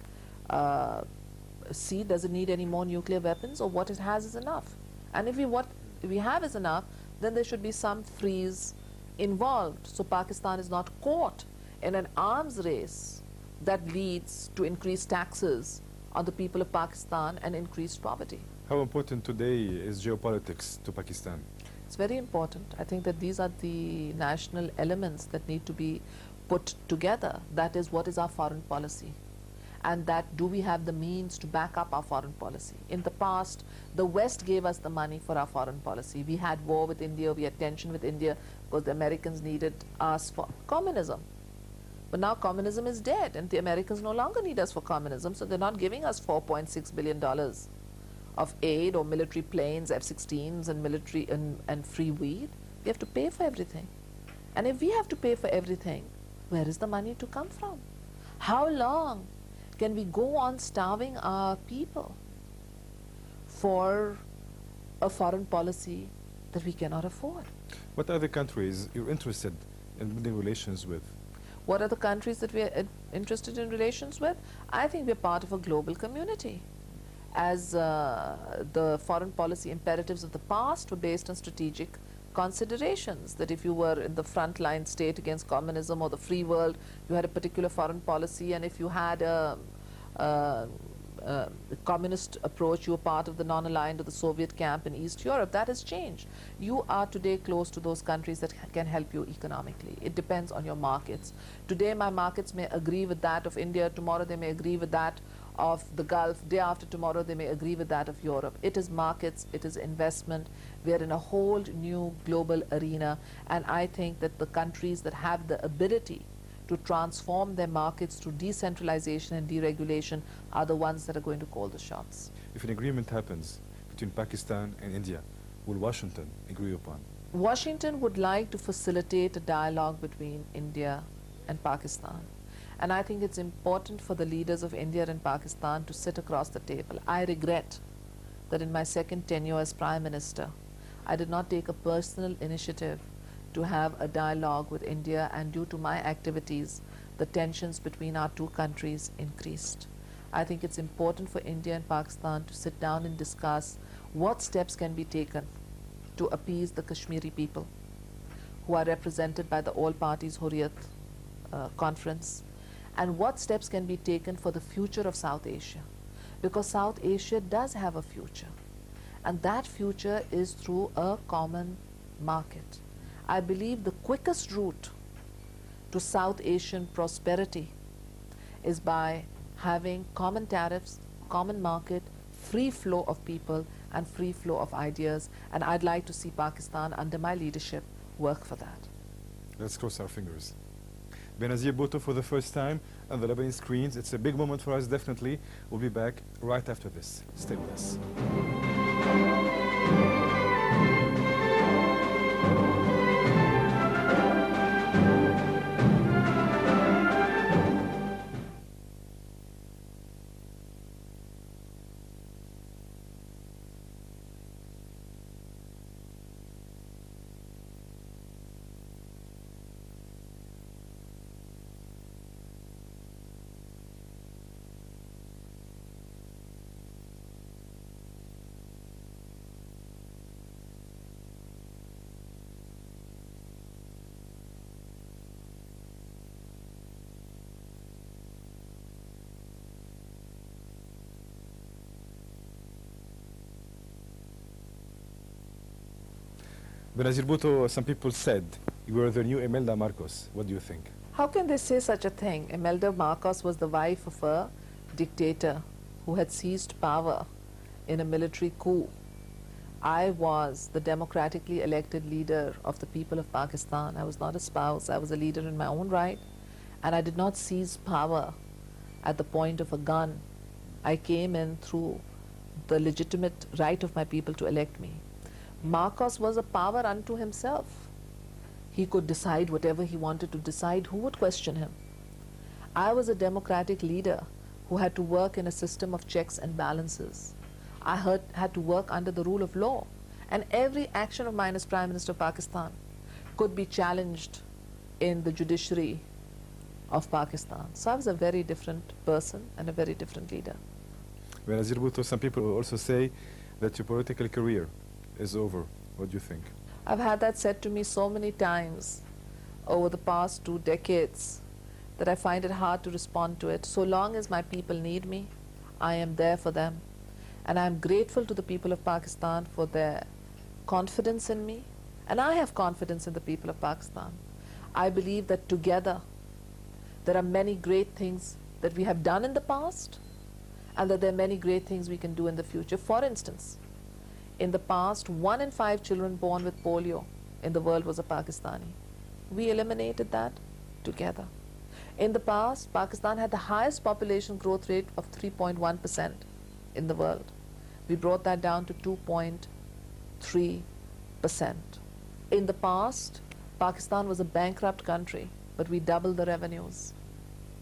Speaker 2: see does it need any more nuclear weapons, or what it has is enough. And if what we have is enough, then there should be some freeze involved, so Pakistan is not caught in an arms race that leads to increased taxes on the people of Pakistan and increased poverty.
Speaker 1: How important today is geopolitics to Pakistan?
Speaker 2: It's very important. I think that these are the national elements that need to be put together. That is, what is our foreign policy? And that, do we have the means to back up our foreign policy? In the past, the West gave us the money for our foreign policy. We had war with India, we had tension with India, because the Americans needed us for communism. But now communism is dead, and the Americans no longer need us for communism, so they're not giving us $4.6 billion of aid or military planes, F-16s, and military and free weed. We have to pay for everything. And if we have to pay for everything, where is the money to come from? How long can we go on starving our people for a foreign policy that we cannot afford?
Speaker 1: What are the countries you're interested in building relations with?
Speaker 2: What are the countries that we are interested in relations with? I think we're part of a global community. As the foreign policy imperatives of the past were based on strategic considerations, that if you were in the frontline state against communism or the free world, you had a particular foreign policy, and if you had a communist approach, you were part of the non-aligned or the Soviet camp in East Europe. That has changed. You are today close to those countries that can help you economically. It depends on your markets. Today my markets may agree with that of India, tomorrow they may agree with that of the Gulf, day after tomorrow they may agree with that of Europe. It is markets, it is investment. We are in a whole new global arena, and I think that the countries that have the ability to transform their markets through decentralization and deregulation are the ones that are going to call the shots.
Speaker 1: If an agreement happens between Pakistan and India, will Washington agree upon?
Speaker 2: Washington would like to facilitate a dialogue between India and Pakistan. And I think it's important for the leaders of India and Pakistan to sit across the table. I regret that in my second tenure as Prime Minister, I did not take a personal initiative to have a dialogue with India, and due to my activities, the tensions between our two countries increased. I think it's important for India and Pakistan to sit down and discuss what steps can be taken to appease the Kashmiri people, who are represented by the All Parties Hurriyat Conference, and what steps can be taken for the future of South Asia, because South Asia does have a future, and that future is through a common market. I believe the quickest route to South Asian prosperity is by having common tariffs, common market, free flow of people, and free flow of ideas, and I'd like to see Pakistan under my leadership work for that.
Speaker 1: Let's cross our fingers. Benazir Bhutto for the first time on the Lebanese screens. It's a big moment for us, definitely. We'll be back right after this. Stay with us. Benazir Bhutto, some people said you were the new Imelda Marcos. What do you think?
Speaker 2: How can they say such a thing? Imelda Marcos was the wife of a dictator who had seized power in a military coup. I was the democratically elected leader of the people of Pakistan. I was not a spouse. I was a leader in my own right. And I did not seize power at the point of a gun. I came in through the legitimate right of my people to elect me. Marcos was a power unto himself. He could decide whatever he wanted to decide. Who would question him? I was a democratic leader who had to work in a system of checks and balances. I had to work under the rule of law, and every action of mine as Prime Minister of Pakistan could be challenged in the judiciary of Pakistan. So I was a very different person and a very different leader.
Speaker 1: Benazir Bhutto, some people also say that your political career is over. What do you think?
Speaker 2: I've had that said to me so many times over the past 2 decades that I find it hard to respond to it. So long as my people need me, I am there for them. And I'm grateful to the people of Pakistan for their confidence in me. And I have confidence in the people of Pakistan. I believe that together there are many great things that we have done in the past, and that there are many great things we can do in the future. For instance, in the past, 1 in 5 children born with polio in the world was a Pakistani. We eliminated that together. In the past, Pakistan had the highest population growth rate of 3.1% in the world. We brought that down to 2.3%. In the past, Pakistan was a bankrupt country, but we doubled the revenues.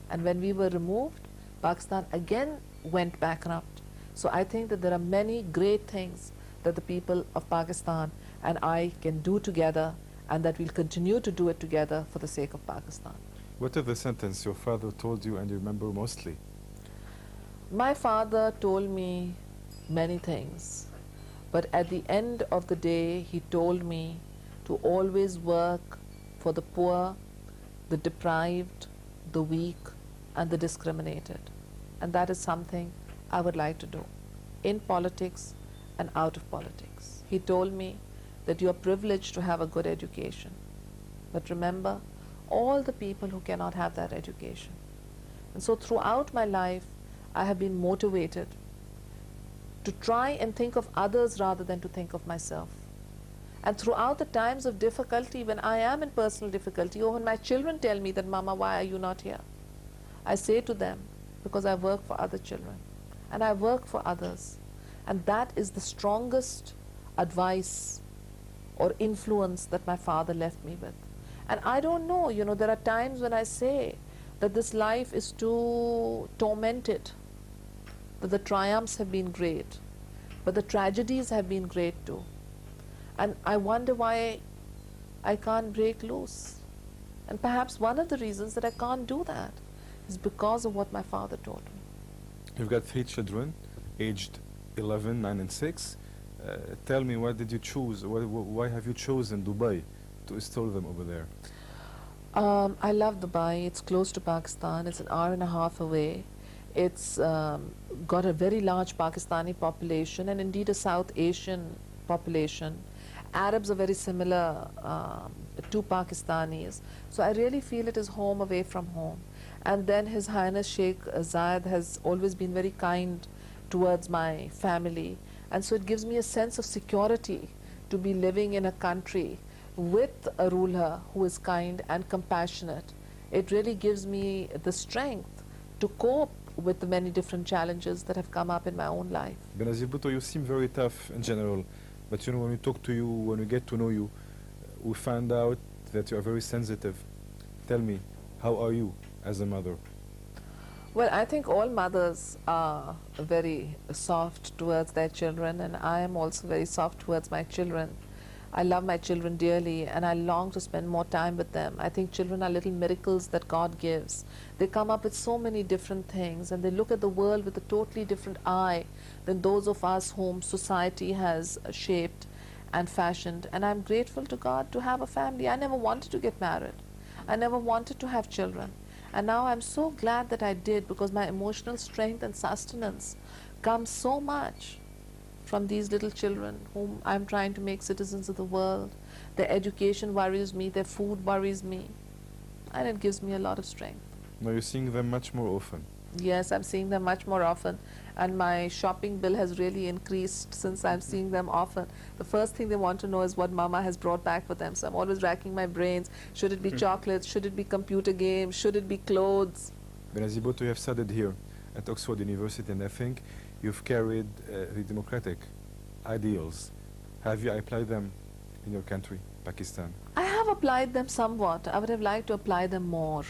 Speaker 2: And when we were removed, Pakistan again went bankrupt. So I think that there are many great things that the people of Pakistan and I can do together, and that we'll continue to do it together for the sake of Pakistan.
Speaker 1: What is the sentence your father told you and you remember mostly?
Speaker 2: My father told me many things, but at the end of the day, he told me to always work for the poor, the deprived, the weak, and the discriminated. And that is something I would like to do in politics and out of politics. He told me that you are privileged to have a good education, but remember all the people who cannot have that education. And so throughout my life, I have been motivated to try and think of others rather than to think of myself. And throughout the times of difficulty, when I am in personal difficulty, or when my children tell me that, Mama, why are you not here? I say to them, because I work for other children, and I work for others. And that is the strongest advice or influence that my father left me with. And I don't know, there are times when I say that this life is too tormented, that the triumphs have been great, but the tragedies have been great too. And I wonder why I can't break loose. And perhaps one of the reasons that I can't do that is because of what my father told me.
Speaker 1: You've got 3 children, aged 11, 9, and 6. Tell me, why did you choose, why have you chosen Dubai to install them over there?
Speaker 2: I love Dubai. It's close to Pakistan. It's an hour and a half away. It's got a very large Pakistani population, and indeed a South Asian population. Arabs are very similar to Pakistanis. So I really feel it is home away from home. And then His Highness Sheikh Zayed has always been very kind towards my family. And so it gives me a sense of security to be living in a country with a ruler who is kind and compassionate. It really gives me the strength to cope with the many different challenges that have come up in my own life.
Speaker 1: Benazir Bhutto, you seem very tough in general, but when we talk to you, when we get to know you, we find out that you are very sensitive. Tell me, how are you as a mother?
Speaker 2: Well, I think all mothers are very soft towards their children, and I am also very soft towards my children. I love my children dearly, and I long to spend more time with them. I think children are little miracles that God gives. They come up with so many different things, and they look at the world with a totally different eye than those of us whom society has shaped and fashioned. And I'm grateful to God to have a family. I never wanted to get married. I never wanted to have children. And now I'm so glad that I did, because my emotional strength and sustenance comes so much from these little children whom I'm trying to make citizens of the world. Their education worries me, their food worries me, and it gives me a lot of strength.
Speaker 1: Now you're seeing them much more often.
Speaker 2: Yes, I'm seeing them much more often, and my shopping bill has really increased since I'm seeing them often. The first thing they want to know is what mama has brought back for them, so I'm always racking my brains. Should it be chocolates? Should it be computer games? Should it be clothes?
Speaker 1: Benazir Bhutto, you have studied here at Oxford University, and I think you've carried the democratic ideals. Have you applied them in your country, Pakistan?
Speaker 2: I have applied them somewhat. I would have liked to apply them more.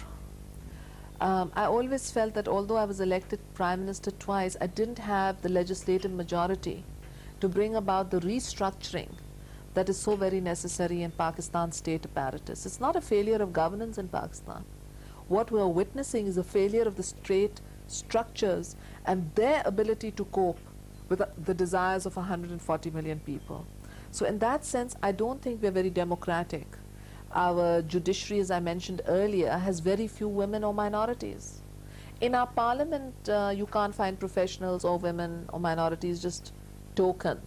Speaker 2: I always felt that although I was elected Prime Minister twice, I didn't have the legislative majority to bring about the restructuring that is so very necessary in Pakistan's state apparatus. It's not a failure of governance in Pakistan. What we are witnessing is a failure of the state structures and their ability to cope with the desires of 140 million people. So in that sense, I don't think we're very democratic. Our judiciary, as I mentioned earlier, has very few women or minorities. In our parliament, you can't find professionals or women or minorities, just token.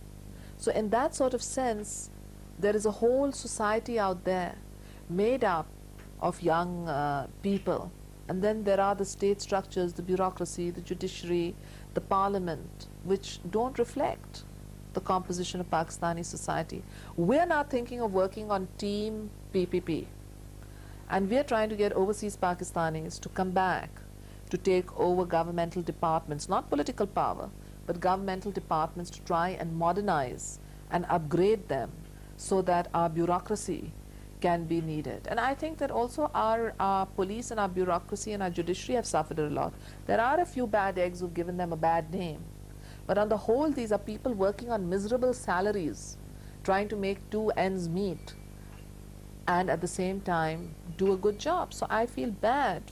Speaker 2: So in that sort of sense, there is a whole society out there made up of young people. And then there are the state structures, the bureaucracy, the judiciary, the parliament, which don't reflect the composition of Pakistani society. We're now thinking of working on team PPP. And we're trying to get overseas Pakistanis to come back to take over governmental departments, not political power, but governmental departments, to try and modernize and upgrade them so that our bureaucracy can be needed. And I think that also our police and our bureaucracy and our judiciary have suffered a lot. There are a few bad eggs who've given them a bad name. But on the whole, these are people working on miserable salaries, trying to make two ends meet, and at the same time do a good job. So I feel bad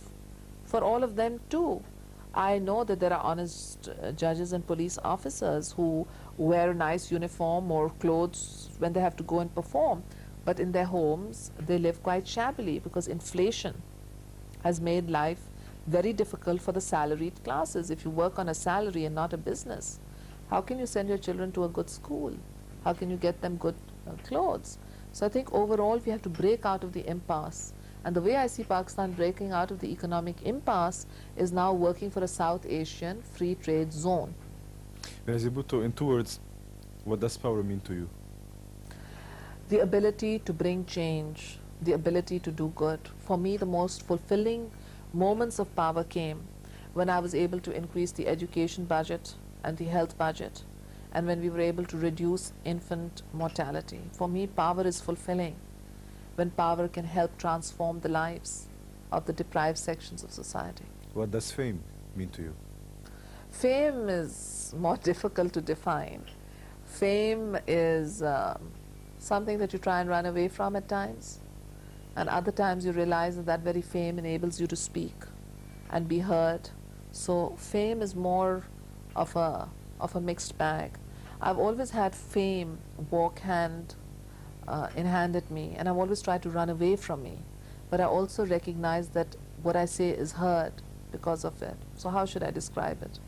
Speaker 2: for all of them too. I know that there are honest judges and police officers who wear a nice uniform or clothes when they have to go and perform, but in their homes they live quite shabbily because inflation has made life very difficult for the salaried classes. If you work on a salary and not a business, how can you send your children to a good school? How can you get them good clothes? So I think overall we have to break out of the impasse. And the way I see Pakistan breaking out of the economic impasse is now working for a South Asian free trade zone.
Speaker 1: Benazir Bhutto, in 2 words, what does power mean to you?
Speaker 2: The ability to bring change, the ability to do good. For me, the most fulfilling moments of power came when I was able to increase the education budget and the health budget, and when we were able to reduce infant mortality. For me, power is fulfilling when power can help transform the lives of the deprived sections of society.
Speaker 1: What does fame mean to you?
Speaker 2: Fame is more difficult to define. Fame is something that you try and run away from at times, and other times you realize that that very fame enables you to speak and be heard. So fame is more of a mixed bag. I've always had fame walk hand in hand at me, and I've always tried to run away from me. But I also recognize that what I say is heard because of it. So how should I describe it?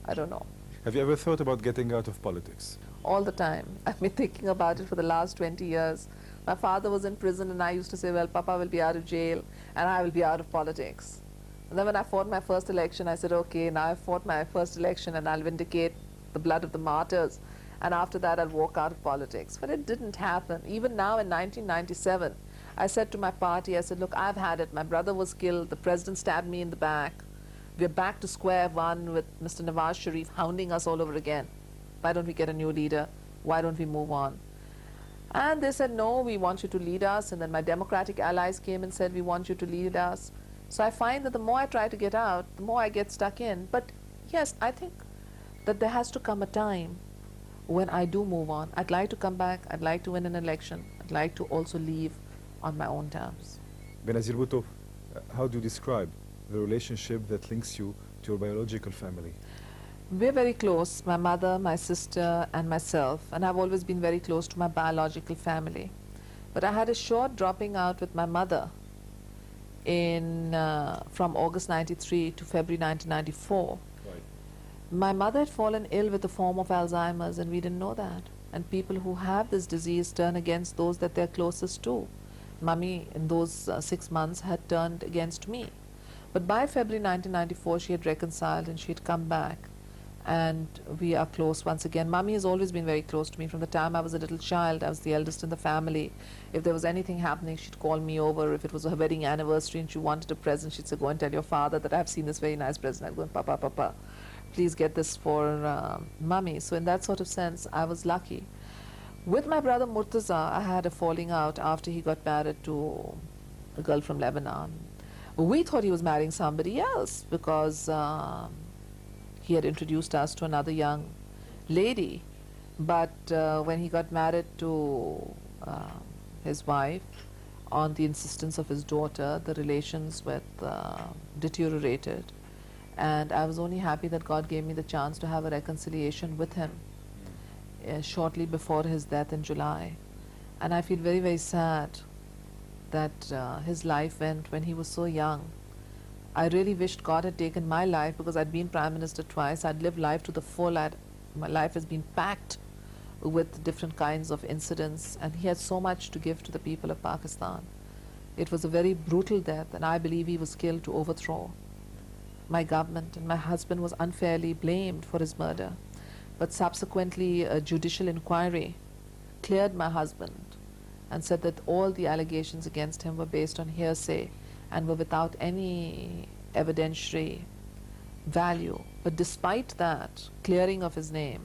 Speaker 2: I don't know.
Speaker 1: Have you ever thought about getting out of politics?
Speaker 2: All the time. I've been thinking about it for the last 20 years. My father was in prison, and I used to say, well, Papa will be out of jail and I will be out of politics. And then when I fought my first election, I said, okay, now I've fought my first election and I'll vindicate the blood of the martyrs, and after that I'll walk out of politics. But it didn't happen. Even now in 1997, I said to my party, I said, look, I've had it. My brother was killed. The president stabbed me in the back. We're back to square one with Mr. Nawaz Sharif hounding us all over again. Why don't we get a new leader? Why don't we move on? And they said, no, we want you to lead us. And then my Democratic allies came and said, we want you to lead us. So I find that the more I try to get out, the more I get stuck in. But yes, I think that there has to come a time when I do move on. I'd like to come back. I'd like to win an election. I'd like to also leave on my own terms.
Speaker 1: Benazir Bhutto, how do you describe the relationship that links you to your biological family?
Speaker 2: We're very close, my mother, my sister, and myself, and I've always been very close to my biological family. But I had a short dropping out with my mother from August 93 to February 1994.
Speaker 1: Right.
Speaker 2: My mother had fallen ill with a form of Alzheimer's, and we didn't know that. And people who have this disease turn against those that they're closest to. Mummy, in those 6 months, had turned against me. But by February 1994, she had reconciled and she had come back. And we are close once again. Mummy has always been very close to me. From the time I was a little child, I was the eldest in the family. If there was anything happening, she'd call me over. If it was her wedding anniversary and she wanted a present, she'd say, go and tell your father that I've seen this very nice present. I'd go, Papa, Papa, please get this for Mummy. So in that sort of sense, I was lucky. With my brother Murtaza, I had a falling out after he got married to a girl from Lebanon. We thought he was marrying somebody else because he had introduced us to another young lady. But when he got married to his wife, on the insistence of his daughter, the relations with deteriorated. And I was only happy that God gave me the chance to have a reconciliation with him shortly before his death in July. And I feel very, very sad that his life went when he was so young. I really wished God had taken my life because I'd been Prime Minister twice. I'd lived life to the full. My life has been packed with different kinds of incidents, and he had so much to give to the people of Pakistan. It was a very brutal death, and I believe he was killed to overthrow my government, and my husband was unfairly blamed for his murder. But subsequently, a judicial inquiry cleared my husband and said that all the allegations against him were based on hearsay and were without any evidentiary value. But despite that clearing of his name,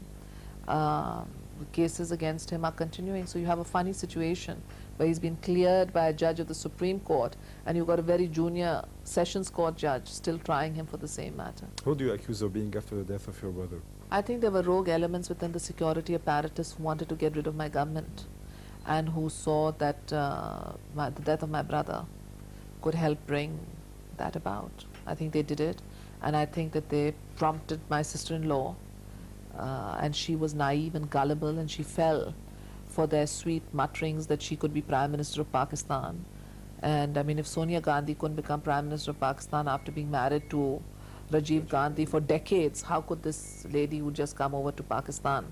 Speaker 2: cases against him are continuing. So you have a funny situation where he's been cleared by a judge of the Supreme Court, and you've got a very junior Sessions Court judge still trying him for the same matter.
Speaker 1: Who do you accuse of being after the death of your brother?
Speaker 2: I think there were rogue elements within the security apparatus who wanted to get rid of my government and who saw that the death of my brother could help bring that about. I think they did it, and I think that they prompted my sister-in-law, and she was naive and gullible, and she fell for their sweet mutterings that she could be Prime Minister of Pakistan. And I mean, if Sonia Gandhi couldn't become Prime Minister of Pakistan after being married to Rajiv Gandhi for decades, how could this lady who just come over to Pakistan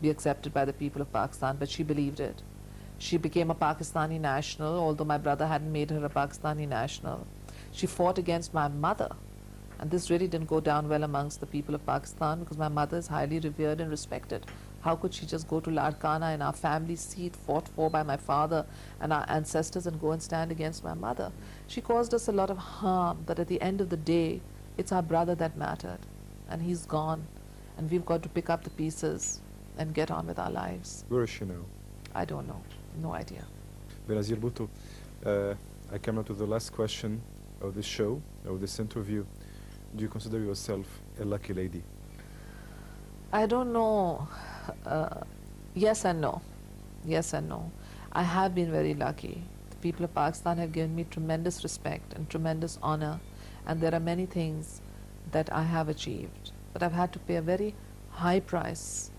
Speaker 2: be accepted by the people of Pakistan? But she believed it. She became a Pakistani national, although my brother hadn't made her a Pakistani national. She fought against my mother. And this really didn't go down well amongst the people of Pakistan because my mother is highly revered and respected. How could she just go to Larkana in our family seat, fought for by my father and our ancestors, and go and stand against my mother? She caused us a lot of harm, but at the end of the day, it's our brother that mattered. And he's gone. And we've got to pick up the pieces and get on with our lives.
Speaker 1: Where is she now?
Speaker 2: I don't know. No idea.
Speaker 1: Benazir Bhutto, I come now to the last question of this show, of this interview. Do you consider yourself a lucky lady?
Speaker 2: I don't know. Yes and no. Yes and no. I have been very lucky. The people of Pakistan have given me tremendous respect and tremendous honor, and there are many things that I have achieved. But I've had to pay a very high price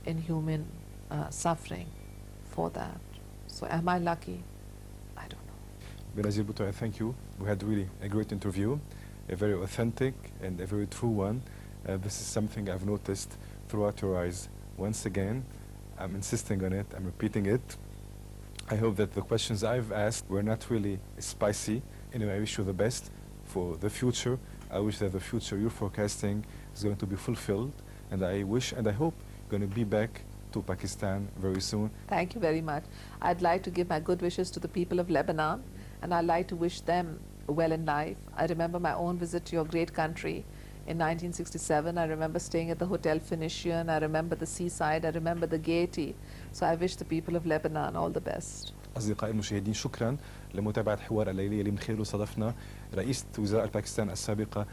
Speaker 2: in human suffering for that. So am I lucky? I don't know.
Speaker 1: Benazir Bhutto, I thank you. We had really a great interview, a very authentic and a very true one. This is something I've noticed throughout your eyes. Once again, I'm insisting on it, I'm repeating it. I hope that the questions I've asked were not really spicy. Anyway, I wish you the best for the future. I wish that the future you're forecasting is going to be fulfilled, and I wish and I hope you're going to be back to Pakistan very soon.
Speaker 2: Thank you very much. I'd like to give my good wishes to the people of Lebanon, and I'd like to wish them well in life. I remember my own visit to your great country in 1967. I remember staying at the Hotel Phoenician. I remember the seaside. I remember the gaiety. So I wish the people of Lebanon all the best.
Speaker 1: أصدقائي المشاهدين، شكرا لمتابعة حوار الليلي اللي من خلاله صادفنا رئيسة وزراء باكستان السابقة